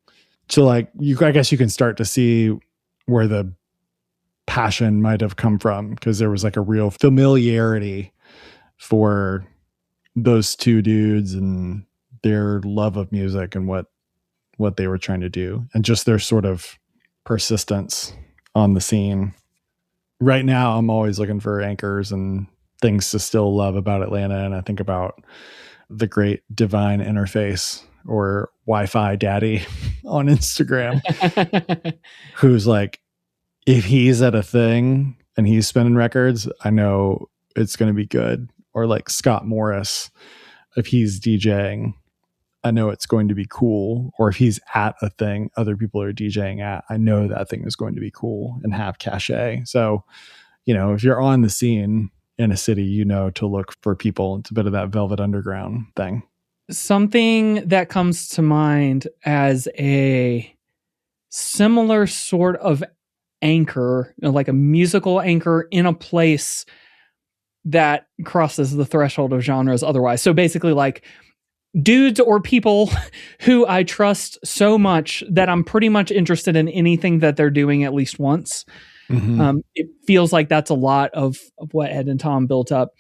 So like, I guess you can start to see where the passion might have come from, because there was like a real familiarity for those two dudes and their love of music and what they were trying to do, and just their sort of persistence on the scene. Right now, I'm always looking for anchors and things to still love about Atlanta. And I think about the great Divine Interface or Wi-Fi Daddy on Instagram, who's like, if he's at a thing and he's spinning records, I know it's going to be good. Or like Scott Morris, if he's DJing, I know it's going to be cool. Or if he's at a thing other people are DJing at, I know that thing is going to be cool and have cachet. So, you know, if you're on the scene in a city, you know to look for people. It's a bit of that Velvet Underground thing. Something that comes to mind as a similar sort of anchor, like a musical anchor in a place that crosses the threshold of genres otherwise. So basically like dudes or people who I trust so much that I'm pretty much interested in anything that they're doing at least once. Mm-hmm. It feels like that's a lot of what Ed and Tom built up.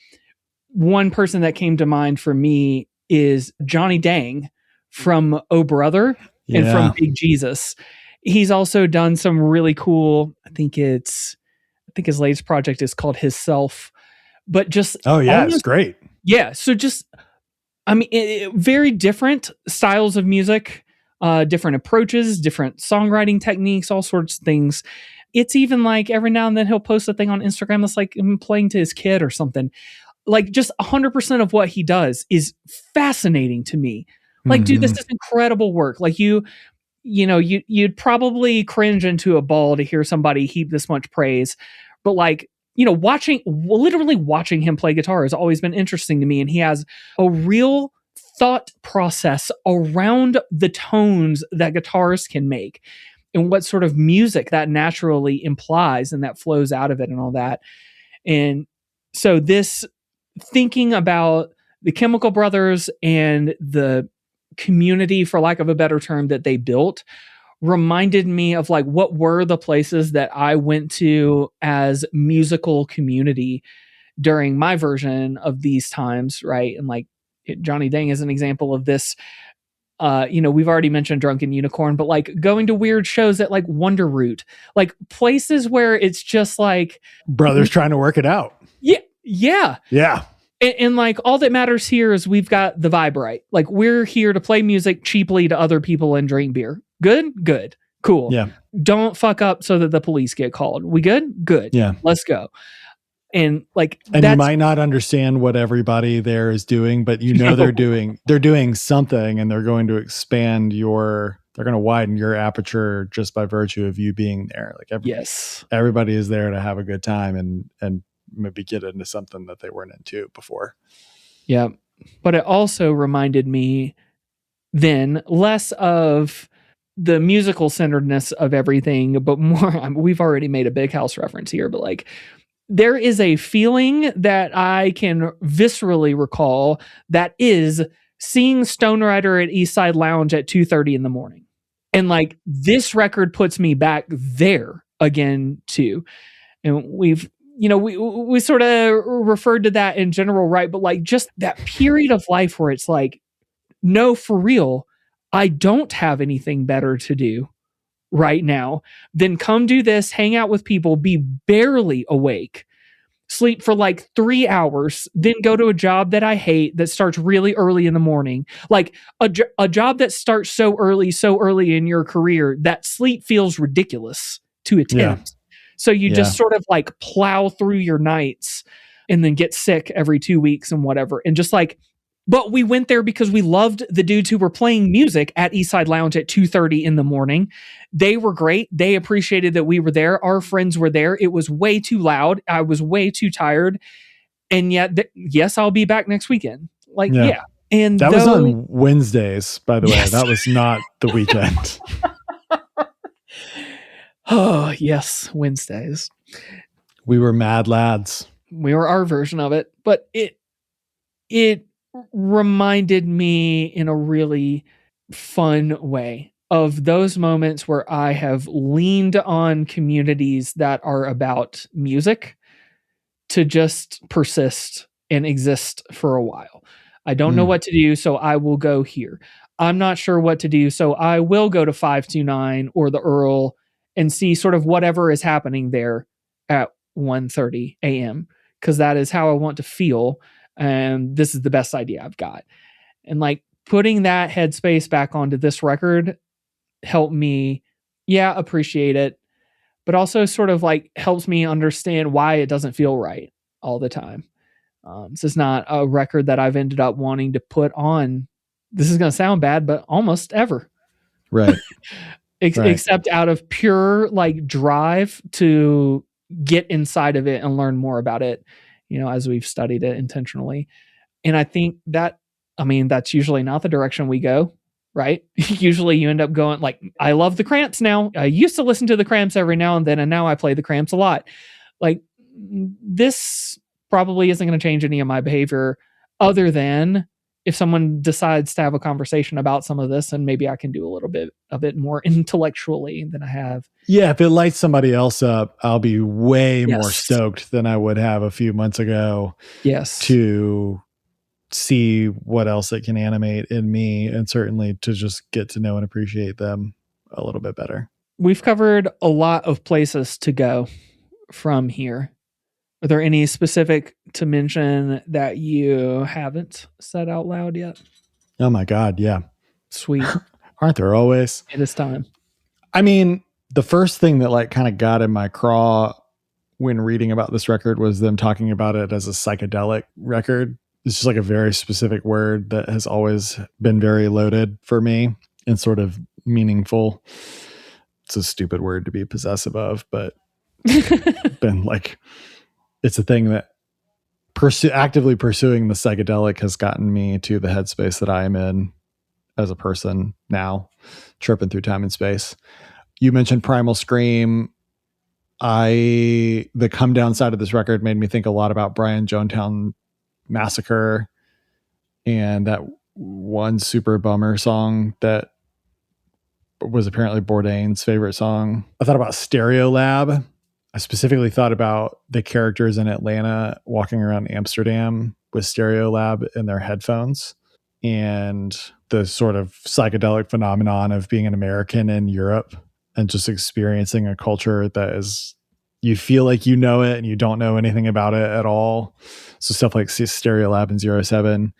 One person that came to mind for me is Johnny Dang from Oh Brother and from Big Jesus. He's also done some really cool, I think his latest project is called His Self, but just... Oh yeah, it's great. Yeah. So just, I mean, very different styles of music, different approaches, different songwriting techniques, all sorts of things. It's even like every now and then he'll post a thing on Instagram that's like him playing to his kid or something. Like just 100% of what he does is fascinating to me. Like, dude, this is incredible work. Like you'd probably cringe into a ball to hear somebody heap this much praise, but like, you know, literally watching him play guitar has always been interesting to me. And he has a real thought process around the tones that guitars can make and what sort of music that naturally implies and that flows out of it and all that. And so this thinking about the Chemical Brothers and the community, for lack of a better term, that they built reminded me of like what were the places that I went to as musical community during my version of these times, right? And like Johnny Dang is an example of this. We've already mentioned Drunken Unicorn, but like going to weird shows at like Wonder Root, like places where it's just like Brothers trying to work it out. Yeah. And like all that matters here is we've got the vibe right. Like we're here to play music cheaply to other people and drink beer. Good. Cool. Yeah. Don't fuck up so that the police get called. We good? Yeah. Let's go. And like, and you might not understand what everybody there is doing, but they're doing something, and they're going to they're going to widen your aperture just by virtue of you being there. Like everybody is there to have a good time and maybe get into something that they weren't into before. Yeah. But it also reminded me then less of the musical centeredness of everything, but more, we've already made a Big House reference here, but like, there is a feeling that I can viscerally recall that is seeing Stone Rider at East Side Lounge at 2:30 in the morning. And like this record puts me back there again too. And we've, we sort of referred to that in general, right? But like just that period of life where it's like, no, for real, I don't have anything better to do right now, then come do this, hang out with people, be barely awake, sleep for like 3 hours, then go to a job that I hate that starts really early in the morning. Like a job that starts so early in your career that sleep feels ridiculous to attempt. Yeah. So you just sort of like plow through your nights and then get sick every 2 weeks and whatever. And just like, but we went there because we loved the dudes who were playing music at Eastside Lounge at 2:30 in the morning. They were great. They appreciated that we were there. Our friends were there. It was way too loud. I was way too tired. And yet, yes, I'll be back next weekend. Like, yeah. And that was on Wednesdays, by the way. That was not the weekend. Oh, yes, Wednesdays. We were mad lads. We were our version of it. But it reminded me in a really fun way of those moments where I have leaned on communities that are about music to just persist and exist for a while. I don't know what to do, so I will go here. I'm not sure what to do, so I will go to 529 or the Earl and see sort of whatever is happening there at 1:30 a.m. because that is how I want to feel. And this is the best idea I've got. And like putting that headspace back onto this record helped me, appreciate it, but also sort of like helps me understand why it doesn't feel right all the time. This is not a record that I've ended up wanting to put on. This is going to sound bad, but almost ever. Right. Except out of pure like drive to get inside of it and learn more about it. As we've studied it intentionally. And I think that's usually not the direction we go, right? Usually you end up going like, I love the Cramps now. I used to listen to the Cramps every now and then, and now I play the Cramps a lot. Like this probably isn't going to change any of my behavior other than if someone decides to have a conversation about some of this, and maybe I can do a little bit of it more intellectually than I have. Yeah, if it lights somebody else up, I'll be way more stoked than I would have a few months ago. Yes. To see what else it can animate in me, and certainly to just get to know and appreciate them a little bit better. We've covered a lot of places to go from here. Are there any specific to mention that you haven't said out loud yet? Oh my God, yeah. Sweet. Aren't there always? It is time. I mean, the first thing that like kind of got in my craw when reading about this record was them talking about it as a psychedelic record. It's just like a very specific word that has always been very loaded for me and sort of meaningful. It's a stupid word to be possessive of, but been like, it's a thing that actively pursuing the psychedelic has gotten me to the headspace that I am in as a person now, chirping through time and space. You mentioned Primal Scream. The come down side of this record made me think a lot about Brian Jonestown Massacre and that one super bummer song that was apparently Bourdain's favorite song. I thought about Stereolab. I specifically thought about the characters in Atlanta walking around Amsterdam with Stereolab in their headphones and the sort of psychedelic phenomenon of being an American in Europe and just experiencing a culture that is, you feel like you know it and you don't know anything about it at all. So stuff like Stereolab and 07.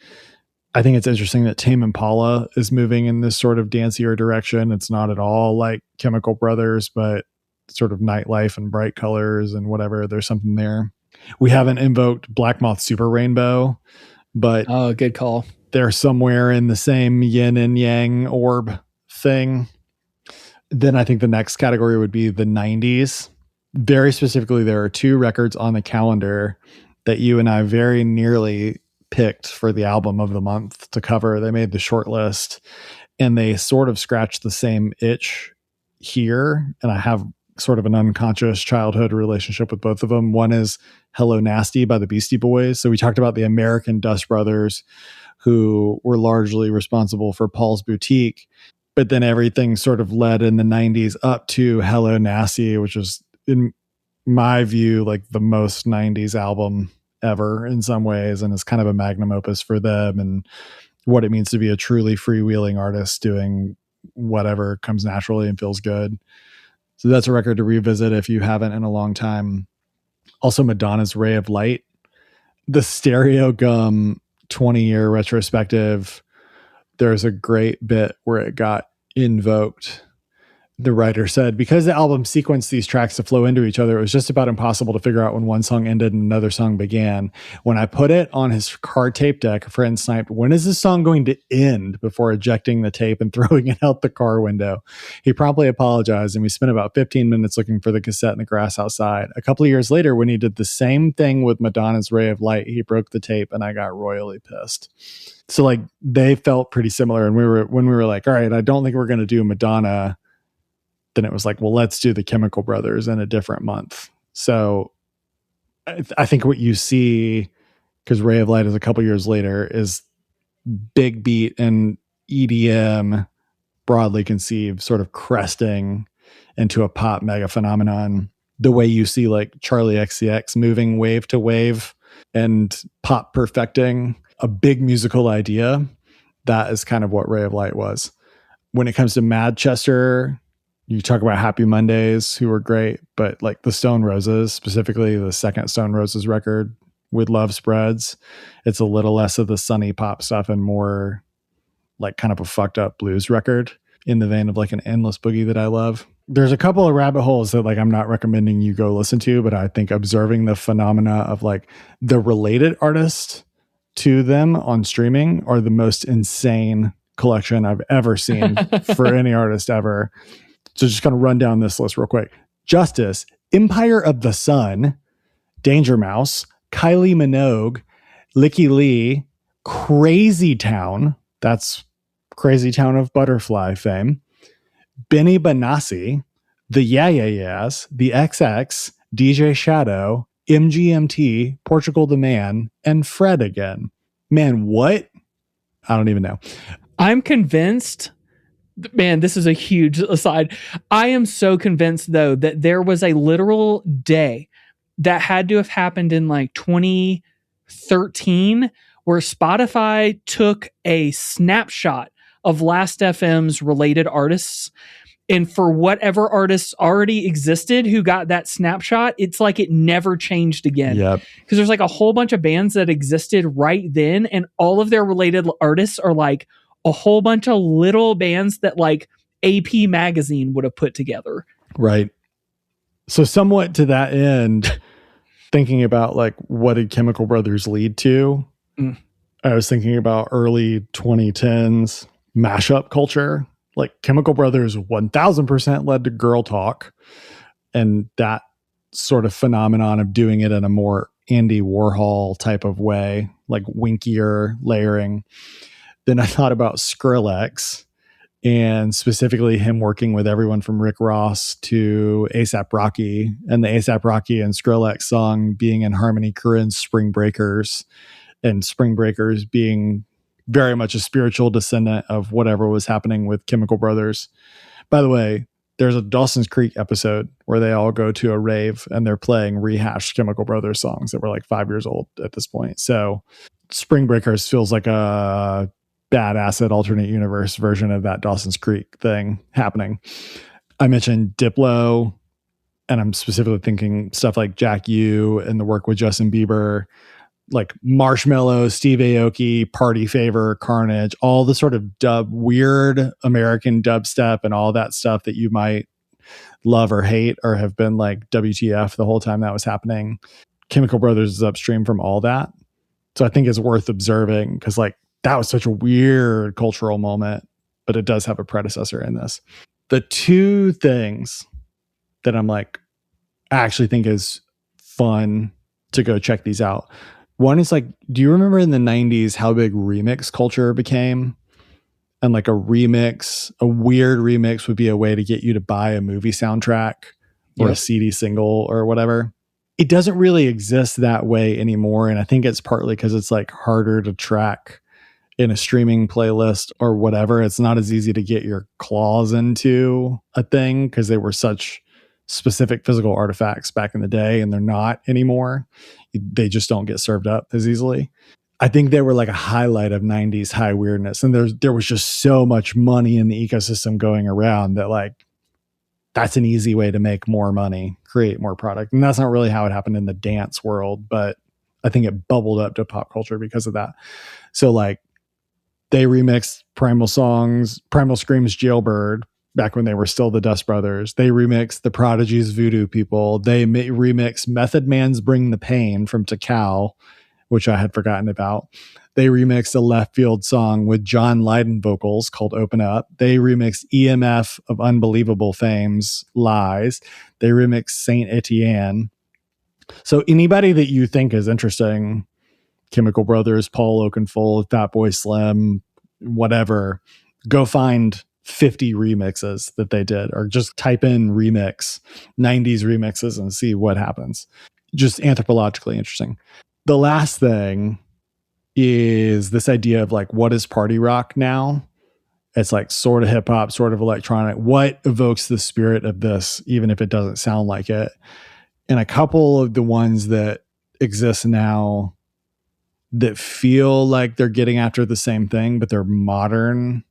I think it's interesting that Tame Impala is moving in this sort of dancier direction. It's not at all like Chemical Brothers, but sort of nightlife and bright colors and whatever. There's something there. We haven't invoked Black Moth Super Rainbow, but Oh, good call. they're somewhere in the same yin and yang orb thing. Then I think the next category would be the 90s. Very specifically, there are 2 records on the calendar that you and I very nearly picked for the album of the month to cover. They made the short list and they sort of scratched the same itch here. And I have sort of an unconscious childhood relationship with both of them. One is Hello Nasty by the Beastie Boys. So we talked about the American Dust Brothers, who were largely responsible for Paul's Boutique. But then everything sort of led in the 90s up to Hello Nasty, which was, in my view, like the most 90s album ever in some ways. And it's kind of a magnum opus for them and what it means to be a truly freewheeling artist doing whatever comes naturally and feels good. So that's a record to revisit if you haven't in a long time. Also, Madonna's Ray of Light, the Stereo Gum 20-year retrospective. There's a great bit where it got invoked. The writer said, because the album sequenced these tracks to flow into each other, it was just about impossible to figure out when one song ended and another song began. When I put it on his car tape deck, a friend sniped, when is this song going to end, before ejecting the tape and throwing it out the car window. He promptly apologized, and we spent about 15 minutes looking for the cassette in the grass outside. A couple of years later, when he did the same thing with Madonna's Ray of Light, he broke the tape and I got royally pissed. So like they felt pretty similar. And when we were like, all right, I don't think we're going to do Madonna. Then it was like, well, let's do the Chemical Brothers in a different month. So I think what you see, because Ray of Light is a couple years later, is big beat and EDM broadly conceived sort of cresting into a pop mega phenomenon. The way you see like Charlie XCX moving wave to wave and pop perfecting a big musical idea, that is kind of what Ray of Light was. When it comes to Manchester, you talk about Happy Mondays, who were great, but like the Stone Roses, specifically the second Stone Roses record with Love Spreads, it's a little less of the sunny pop stuff and more like kind of a fucked up blues record in the vein of like an Endless Boogie that I love. There's a couple of rabbit holes that like I'm not recommending you go listen to, but I think observing the phenomena of like the related artists to them on streaming are the most insane collection I've ever seen for any artist ever. So just going to run down this list real quick. Justice, Empire of the Sun, Danger Mouse, Kylie Minogue, Licky Lee, Crazy Town, that's Crazy Town of Butterfly fame, Benny Benassi, the Yeah Yeah Yeahs, the XX, DJ Shadow, MGMT, Portugal the Man, and Fred again. Man, what? I don't even know. I'm convinced, man, this is a huge aside. I am so convinced, though, that there was a literal day that had to have happened in like 2013 where Spotify took a snapshot of Last FM's related artists. And for whatever artists already existed who got that snapshot, it's like it never changed again. Yep. Because there's like a whole bunch of bands that existed right then, and all of their related artists are like a whole bunch of little bands that like AP magazine would have put together. Right. So somewhat to that end, thinking about like what did Chemical Brothers lead to? I was thinking about early 2010s mashup culture. Like Chemical Brothers 1000% led to Girl Talk and that sort of phenomenon of doing it in a more Andy Warhol type of way, like winkier layering. Then I thought about Skrillex, and specifically him working with everyone from Rick Ross to A$AP Rocky, and the A$AP Rocky and Skrillex song being in harmony, Corinne's Spring Breakers, and Spring Breakers being very much a spiritual descendant of whatever was happening with Chemical Brothers. By the way, there's a Dawson's Creek episode where they all go to a rave and they're playing rehashed Chemical Brothers songs that were like 5 years old at this point. So Spring Breakers feels like a bad acid alternate universe version of that Dawson's Creek thing happening. I mentioned Diplo, and I'm specifically thinking stuff like Jack U and the work with Justin Bieber, like Marshmello, Steve Aoki, Party Favor, Carnage, all the sort of weird American dubstep and all that stuff that you might love or hate or have been like WTF the whole time that was happening. Chemical Brothers is upstream from all that. So I think it's worth observing because like that was such a weird cultural moment, but it does have a predecessor in this. The two things that I'm like, I actually think is fun to go check these out. One is like, do you remember in the 90s how big remix culture became? And like a weird remix would be a way to get you to buy a movie soundtrack or a CD single or whatever. It doesn't really exist that way anymore. And I think it's partly because it's like harder to track in a streaming playlist or whatever. It's not as easy to get your claws into a thing because they were such specific physical artifacts back in the day, and they're not anymore. They just don't get served up as easily. I think they were like a highlight of 90s high weirdness. And there was just so much money in the ecosystem going around that like, that's an easy way to make more money, create more product. And that's not really how it happened in the dance world, but I think it bubbled up to pop culture because of that. So like they remixed Primal Scream's Jailbird back when they were still the Dust Brothers. They remixed The Prodigy's Voodoo People. They remixed Method Man's Bring the Pain from Takao, which I had forgotten about. They remixed a Left Field song with John Lydon vocals called Open Up. They remixed EMF of Unbelievable Fame's Lies. They remixed Saint Etienne. So anybody that you think is interesting, Chemical Brothers, Paul Oakenfold, Fatboy Slim, whatever, go find 50 remixes that they did, or just type in remix, 90s remixes, and see what happens. Just anthropologically interesting. The last thing is this idea of like, what is party rock now? It's like sort of hip hop, sort of electronic. What evokes the spirit of this, even if it doesn't sound like it? And a couple of the ones that exist now that feel like they're getting after the same thing, but they're modern.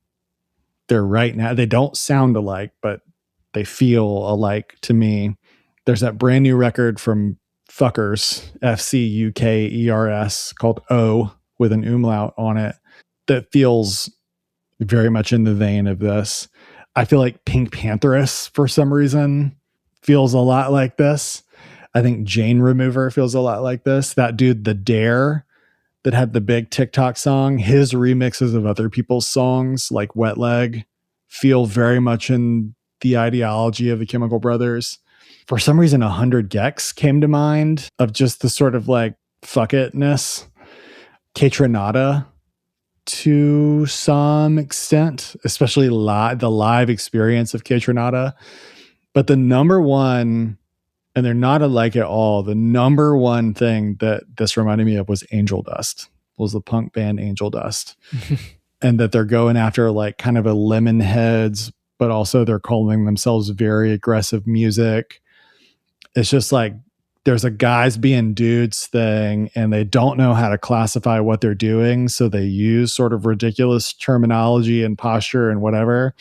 They're right now. They don't sound alike, but they feel alike to me. There's that brand new record from Fuckers, FCUKERS, called O with an umlaut on it, that feels very much in the vein of this. I feel like Pink Pantheress, for some reason, feels a lot like this. I think Jane Remover feels a lot like this. That dude, The Dare, that had the big TikTok song, his remixes of other people's songs, like Wet Leg, feel very much in the ideology of the Chemical Brothers. For some reason, 100 Gex came to mind of just the sort of like fuck itness. Kaytranada to some extent, especially the live experience of Kaytranada. But the number one, and they're not alike at all, the number one thing that this reminded me of was Angel Dust, was the punk band Angel Dust. And that they're going after like kind of a Lemonheads, but also they're calling themselves very aggressive music. It's just like, there's a guys being dudes thing, and they don't know how to classify what they're doing. So they use sort of ridiculous terminology and posture and whatever.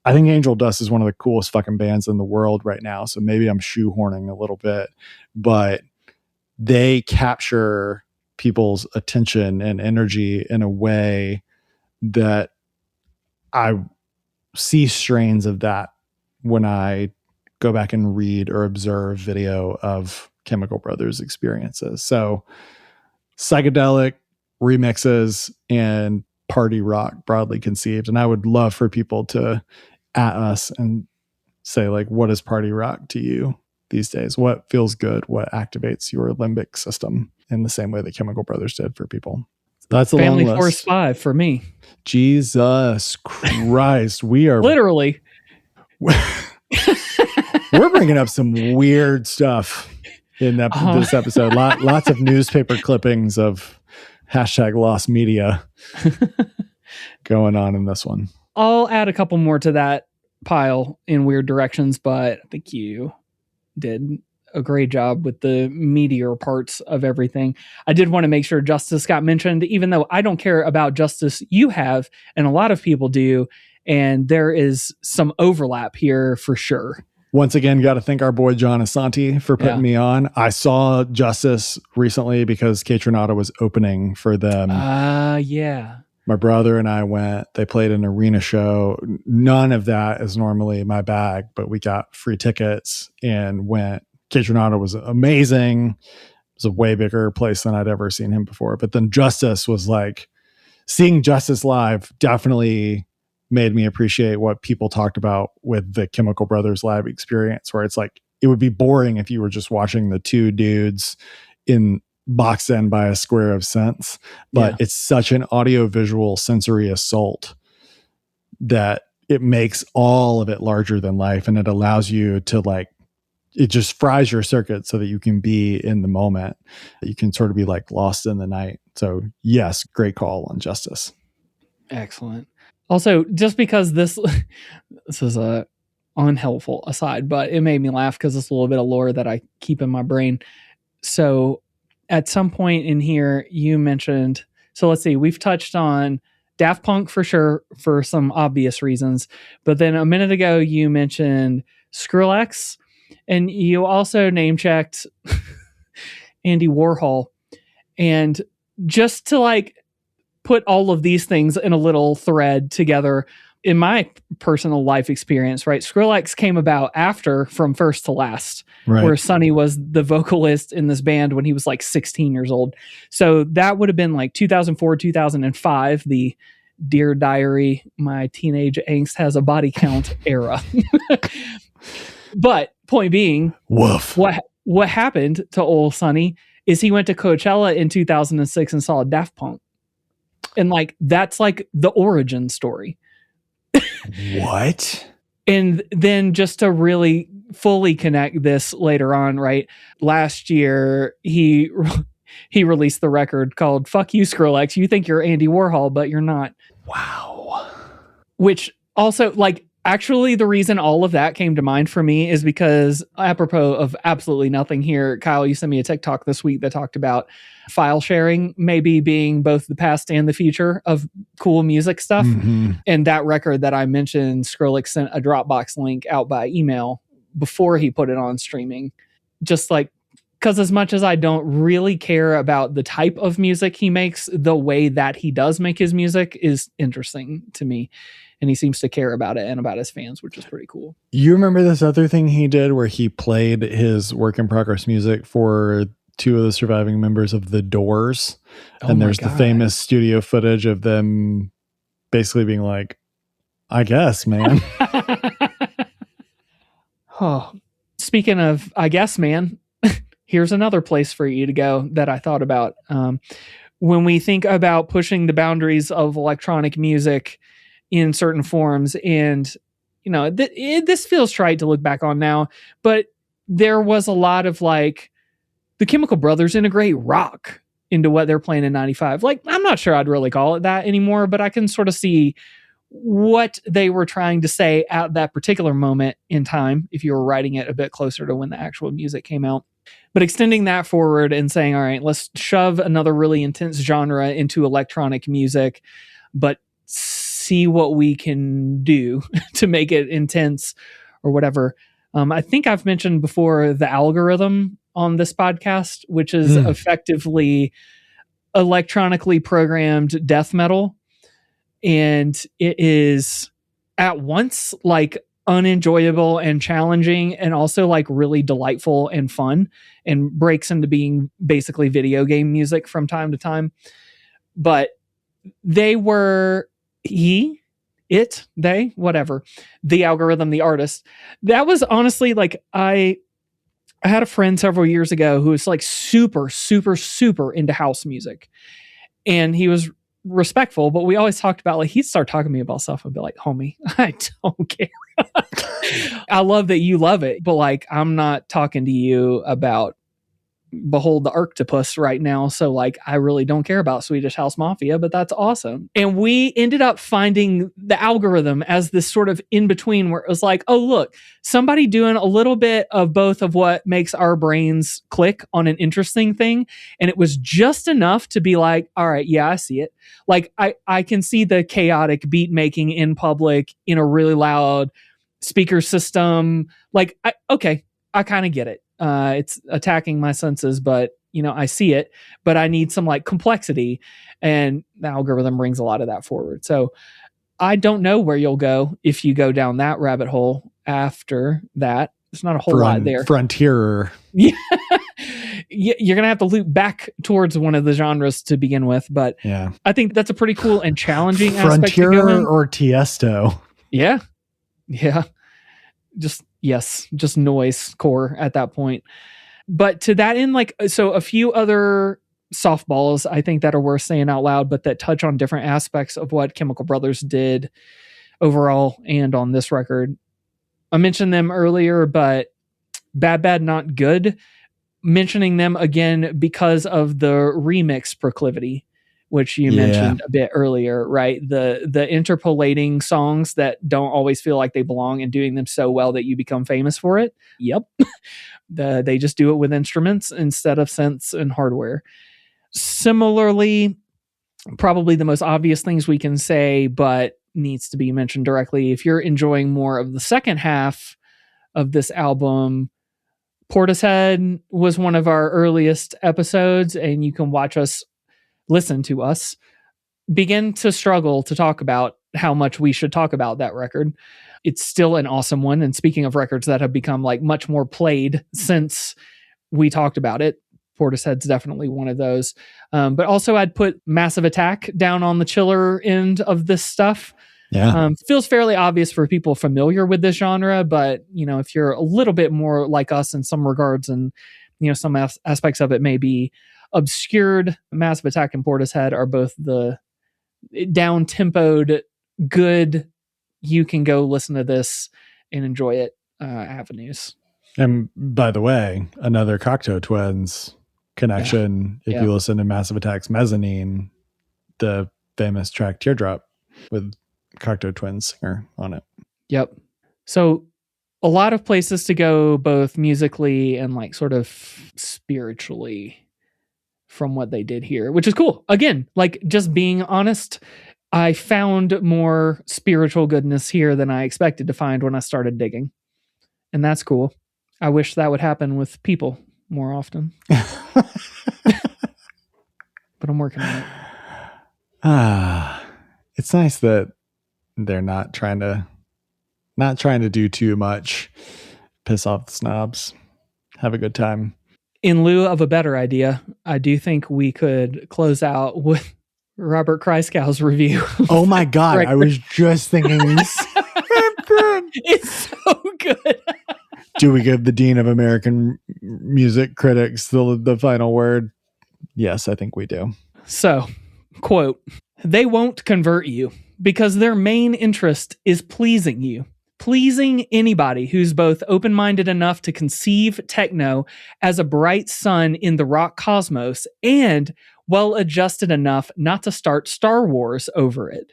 I think Angel Dust is one of the coolest fucking bands in the world right now. So maybe I'm shoehorning a little bit, but they capture people's attention and energy in a way that I see strains of that when I go back and read or observe video of Chemical Brothers experiences. So psychedelic remixes and party rock broadly conceived. And I would love for people to at us and say like, what is party rock to you these days? What feels good? What activates your limbic system in the same way that Chemical Brothers did for people? That's a Family long Force list. 5 for me. Jesus Christ. We are Literally. we're bringing up some weird stuff in this episode. Lots of newspaper clippings of hashtag lost media going on in this one. I'll add a couple more to that pile in weird directions, but I think you did a great job with the meteor parts of everything. I did want to make sure Justice got mentioned, even though I don't care about Justice you have, and a lot of people do, and there is some overlap here for sure. Once again, got to thank our boy John Asante for putting me on. I saw Justice recently because Kaytranada was opening for them. Yeah. My brother and I went. They played an arena show. None of that is normally my bag, but we got free tickets and went. Kaytranada was amazing. It was a way bigger place than I'd ever seen him before. But then Justice was like, seeing Justice live definitely made me appreciate what people talked about with the Chemical Brothers live experience, where it's like, it would be boring if you were just watching the two dudes in boxed in by a square of sense, but it's such an audio-visual sensory assault that it makes all of it larger than life, and it allows you to like, it just fries your circuit so that you can be in the moment. You can sort of be like lost in the night. So yes, great call on Justice. Excellent. Also, just because this is a unhelpful aside, but it made me laugh because it's a little bit of lore that I keep in my brain. So at some point in here, you mentioned, so let's see, we've touched on Daft Punk for sure, for some obvious reasons. But then a minute ago, you mentioned Skrillex, and you also name checked Andy Warhol. And just to like put all of these things in a little thread together, in my personal life experience, right? Skrillex came about after From First to Last, Right. where Sonny was the vocalist in this band when he was like 16 years old. So that would have been like 2004, 2005, the Dear Diary, my teenage angst has a body count era. But point being, Woof. what happened to old Sonny is he went to Coachella in 2006 and saw Daft Punk. And like, that's like the origin story. What? And then just to really fully connect this later on, right? Last year, he released the record called Fuck You, Skrillex. You think you're Andy Warhol, but you're not. Wow. Which also, like, actually the reason all of that came to mind for me is because, apropos of absolutely nothing here, Kyle, you sent me a TikTok this week that talked about file sharing maybe being both the past and the future of cool music stuff. Mm-hmm. And that record that I mentioned, Skrillex sent a Dropbox link out by email before he put it on streaming. Just like, because as much as I don't really care about the type of music he makes, the way that he does make his music is interesting to me. And he seems to care about it and about his fans, which is pretty cool. You remember this other thing he did where he played his work in progress music for two of the surviving members of The Doors? And there's the famous studio footage of them basically being like, I guess, man. Oh, speaking of, I guess, man, here's another place for you to go that I thought about. When we think about pushing the boundaries of electronic music in certain forms, and, you know, this feels trite to look back on now, but there was a lot of like, the Chemical Brothers integrate rock into what they're playing in 95. Like, I'm not sure I'd really call it that anymore, but I can sort of see what they were trying to say at that particular moment in time, if you were writing it a bit closer to when the actual music came out. But extending that forward and saying, all right, let's shove another really intense genre into electronic music, but see what we can do to make it intense or whatever. I think I've mentioned before the Algorithm on this podcast, which is effectively electronically programmed death metal. And it is at once like unenjoyable and challenging, and also like really delightful and fun, and breaks into being basically video game music from time to time. But they were, whatever, the Algorithm, the artist, that was honestly like, I I had a friend several years ago who was like super, super, super into house music. And he was respectful, but we always talked about, like, he'd start talking to me about stuff. I'd be like, homie, I don't care. I love that you love it, but like, I'm not talking to you about Behold the Arctopus right now. So like, I really don't care about Swedish House Mafia, but that's awesome. And we ended up finding the algorithm as this sort of in between where it was like, oh, look, somebody doing a little bit of both of what makes our brains click on an interesting thing. And it was just enough to be like, all right, yeah, I see it. Like I can see the chaotic beat making in public in a really loud speaker system. Like, I kind of get it. It's attacking my senses, but I see it, but I need some like complexity, and the algorithm brings a lot of that forward. So I don't know where you'll go if you go down that rabbit hole after that. There's not a whole lot there. Frontier. Yeah. You're going to have to loop back towards one of the genres to begin with, but yeah, I think that's a pretty cool and challenging aspect to go in. Frontier or Tiesto. Yeah. Yeah. Just noise core at that point. But to that end, like, so a few other softballs I think that are worth saying out loud, but that touch on different aspects of what Chemical Brothers did overall and on this record. I mentioned them earlier, but Bad Bad Not Good, mentioning them again because of the remix proclivity, which you mentioned a bit earlier, right? The interpolating songs that don't always feel like they belong and doing them so well that you become famous for it. Yep. They just do it with instruments instead of synths and hardware. Similarly, probably the most obvious things we can say, but needs to be mentioned directly. If you're enjoying more of the second half of this album, Portishead was one of our earliest episodes, and you can listen to us begin to struggle to talk about how much we should talk about that record. It's still an awesome one. And speaking of records that have become like much more played since we talked about it, Portishead's definitely one of those. But also I'd put Massive Attack down on the chiller end of this stuff. Yeah. Feels fairly obvious for people familiar with this genre, but if you're a little bbit more like us in some regards, and some aspects of it may be obscured, Massive Attack and Portishead are both the down-tempoed, good, you can go listen to this and enjoy it avenues. And by the way, another Cocteau Twins connection. If you listen to Massive Attack's Mezzanine, the famous track Teardrop with Cocteau Twins singer on it. Yep. So a lot of places to go, both musically and like sort of spiritually, from what they did here, which is cool. Again, like just being honest, I found more spiritual goodness here than I expected to find when I started digging. And that's cool. I wish that would happen with people more often. But I'm working on it. It's nice that they're not trying to do too much, piss off the snobs, have a good time. In lieu of a better idea, I do think we could close out with Robert Christkow's review. Oh my God. Right. I was just thinking it's so good. Do we give the Dean of American Music Critics the final word? Yes, I think we do. So, quote, "They won't convert you because their main interest is pleasing you. Pleasing anybody who's both open-minded enough to conceive techno as a bright sun in the rock cosmos and well-adjusted enough not to start Star Wars over it.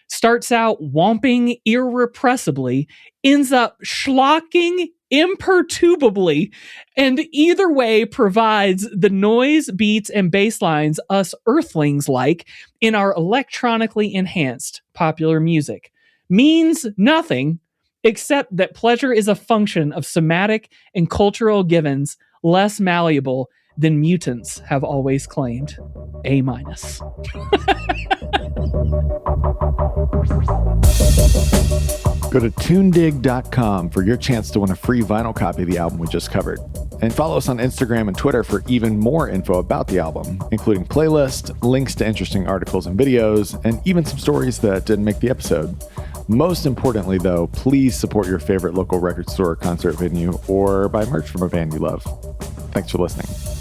Starts out womping irrepressibly, ends up schlocking imperturbably, and either way provides the noise, beats, and bass lines us earthlings like in our electronically enhanced popular music. Means nothing, except that pleasure is a function of somatic and cultural givens less malleable than mutants have always claimed. A-." Go to tunedig.com for your chance to win a free vinyl copy of the album we just covered. And follow us on Instagram and Twitter for even more info about the album, including playlists, links to interesting articles and videos, and even some stories that didn't make the episode. Most importantly, though, please support your favorite local record store or concert venue or buy merch from a band you love. Thanks for listening.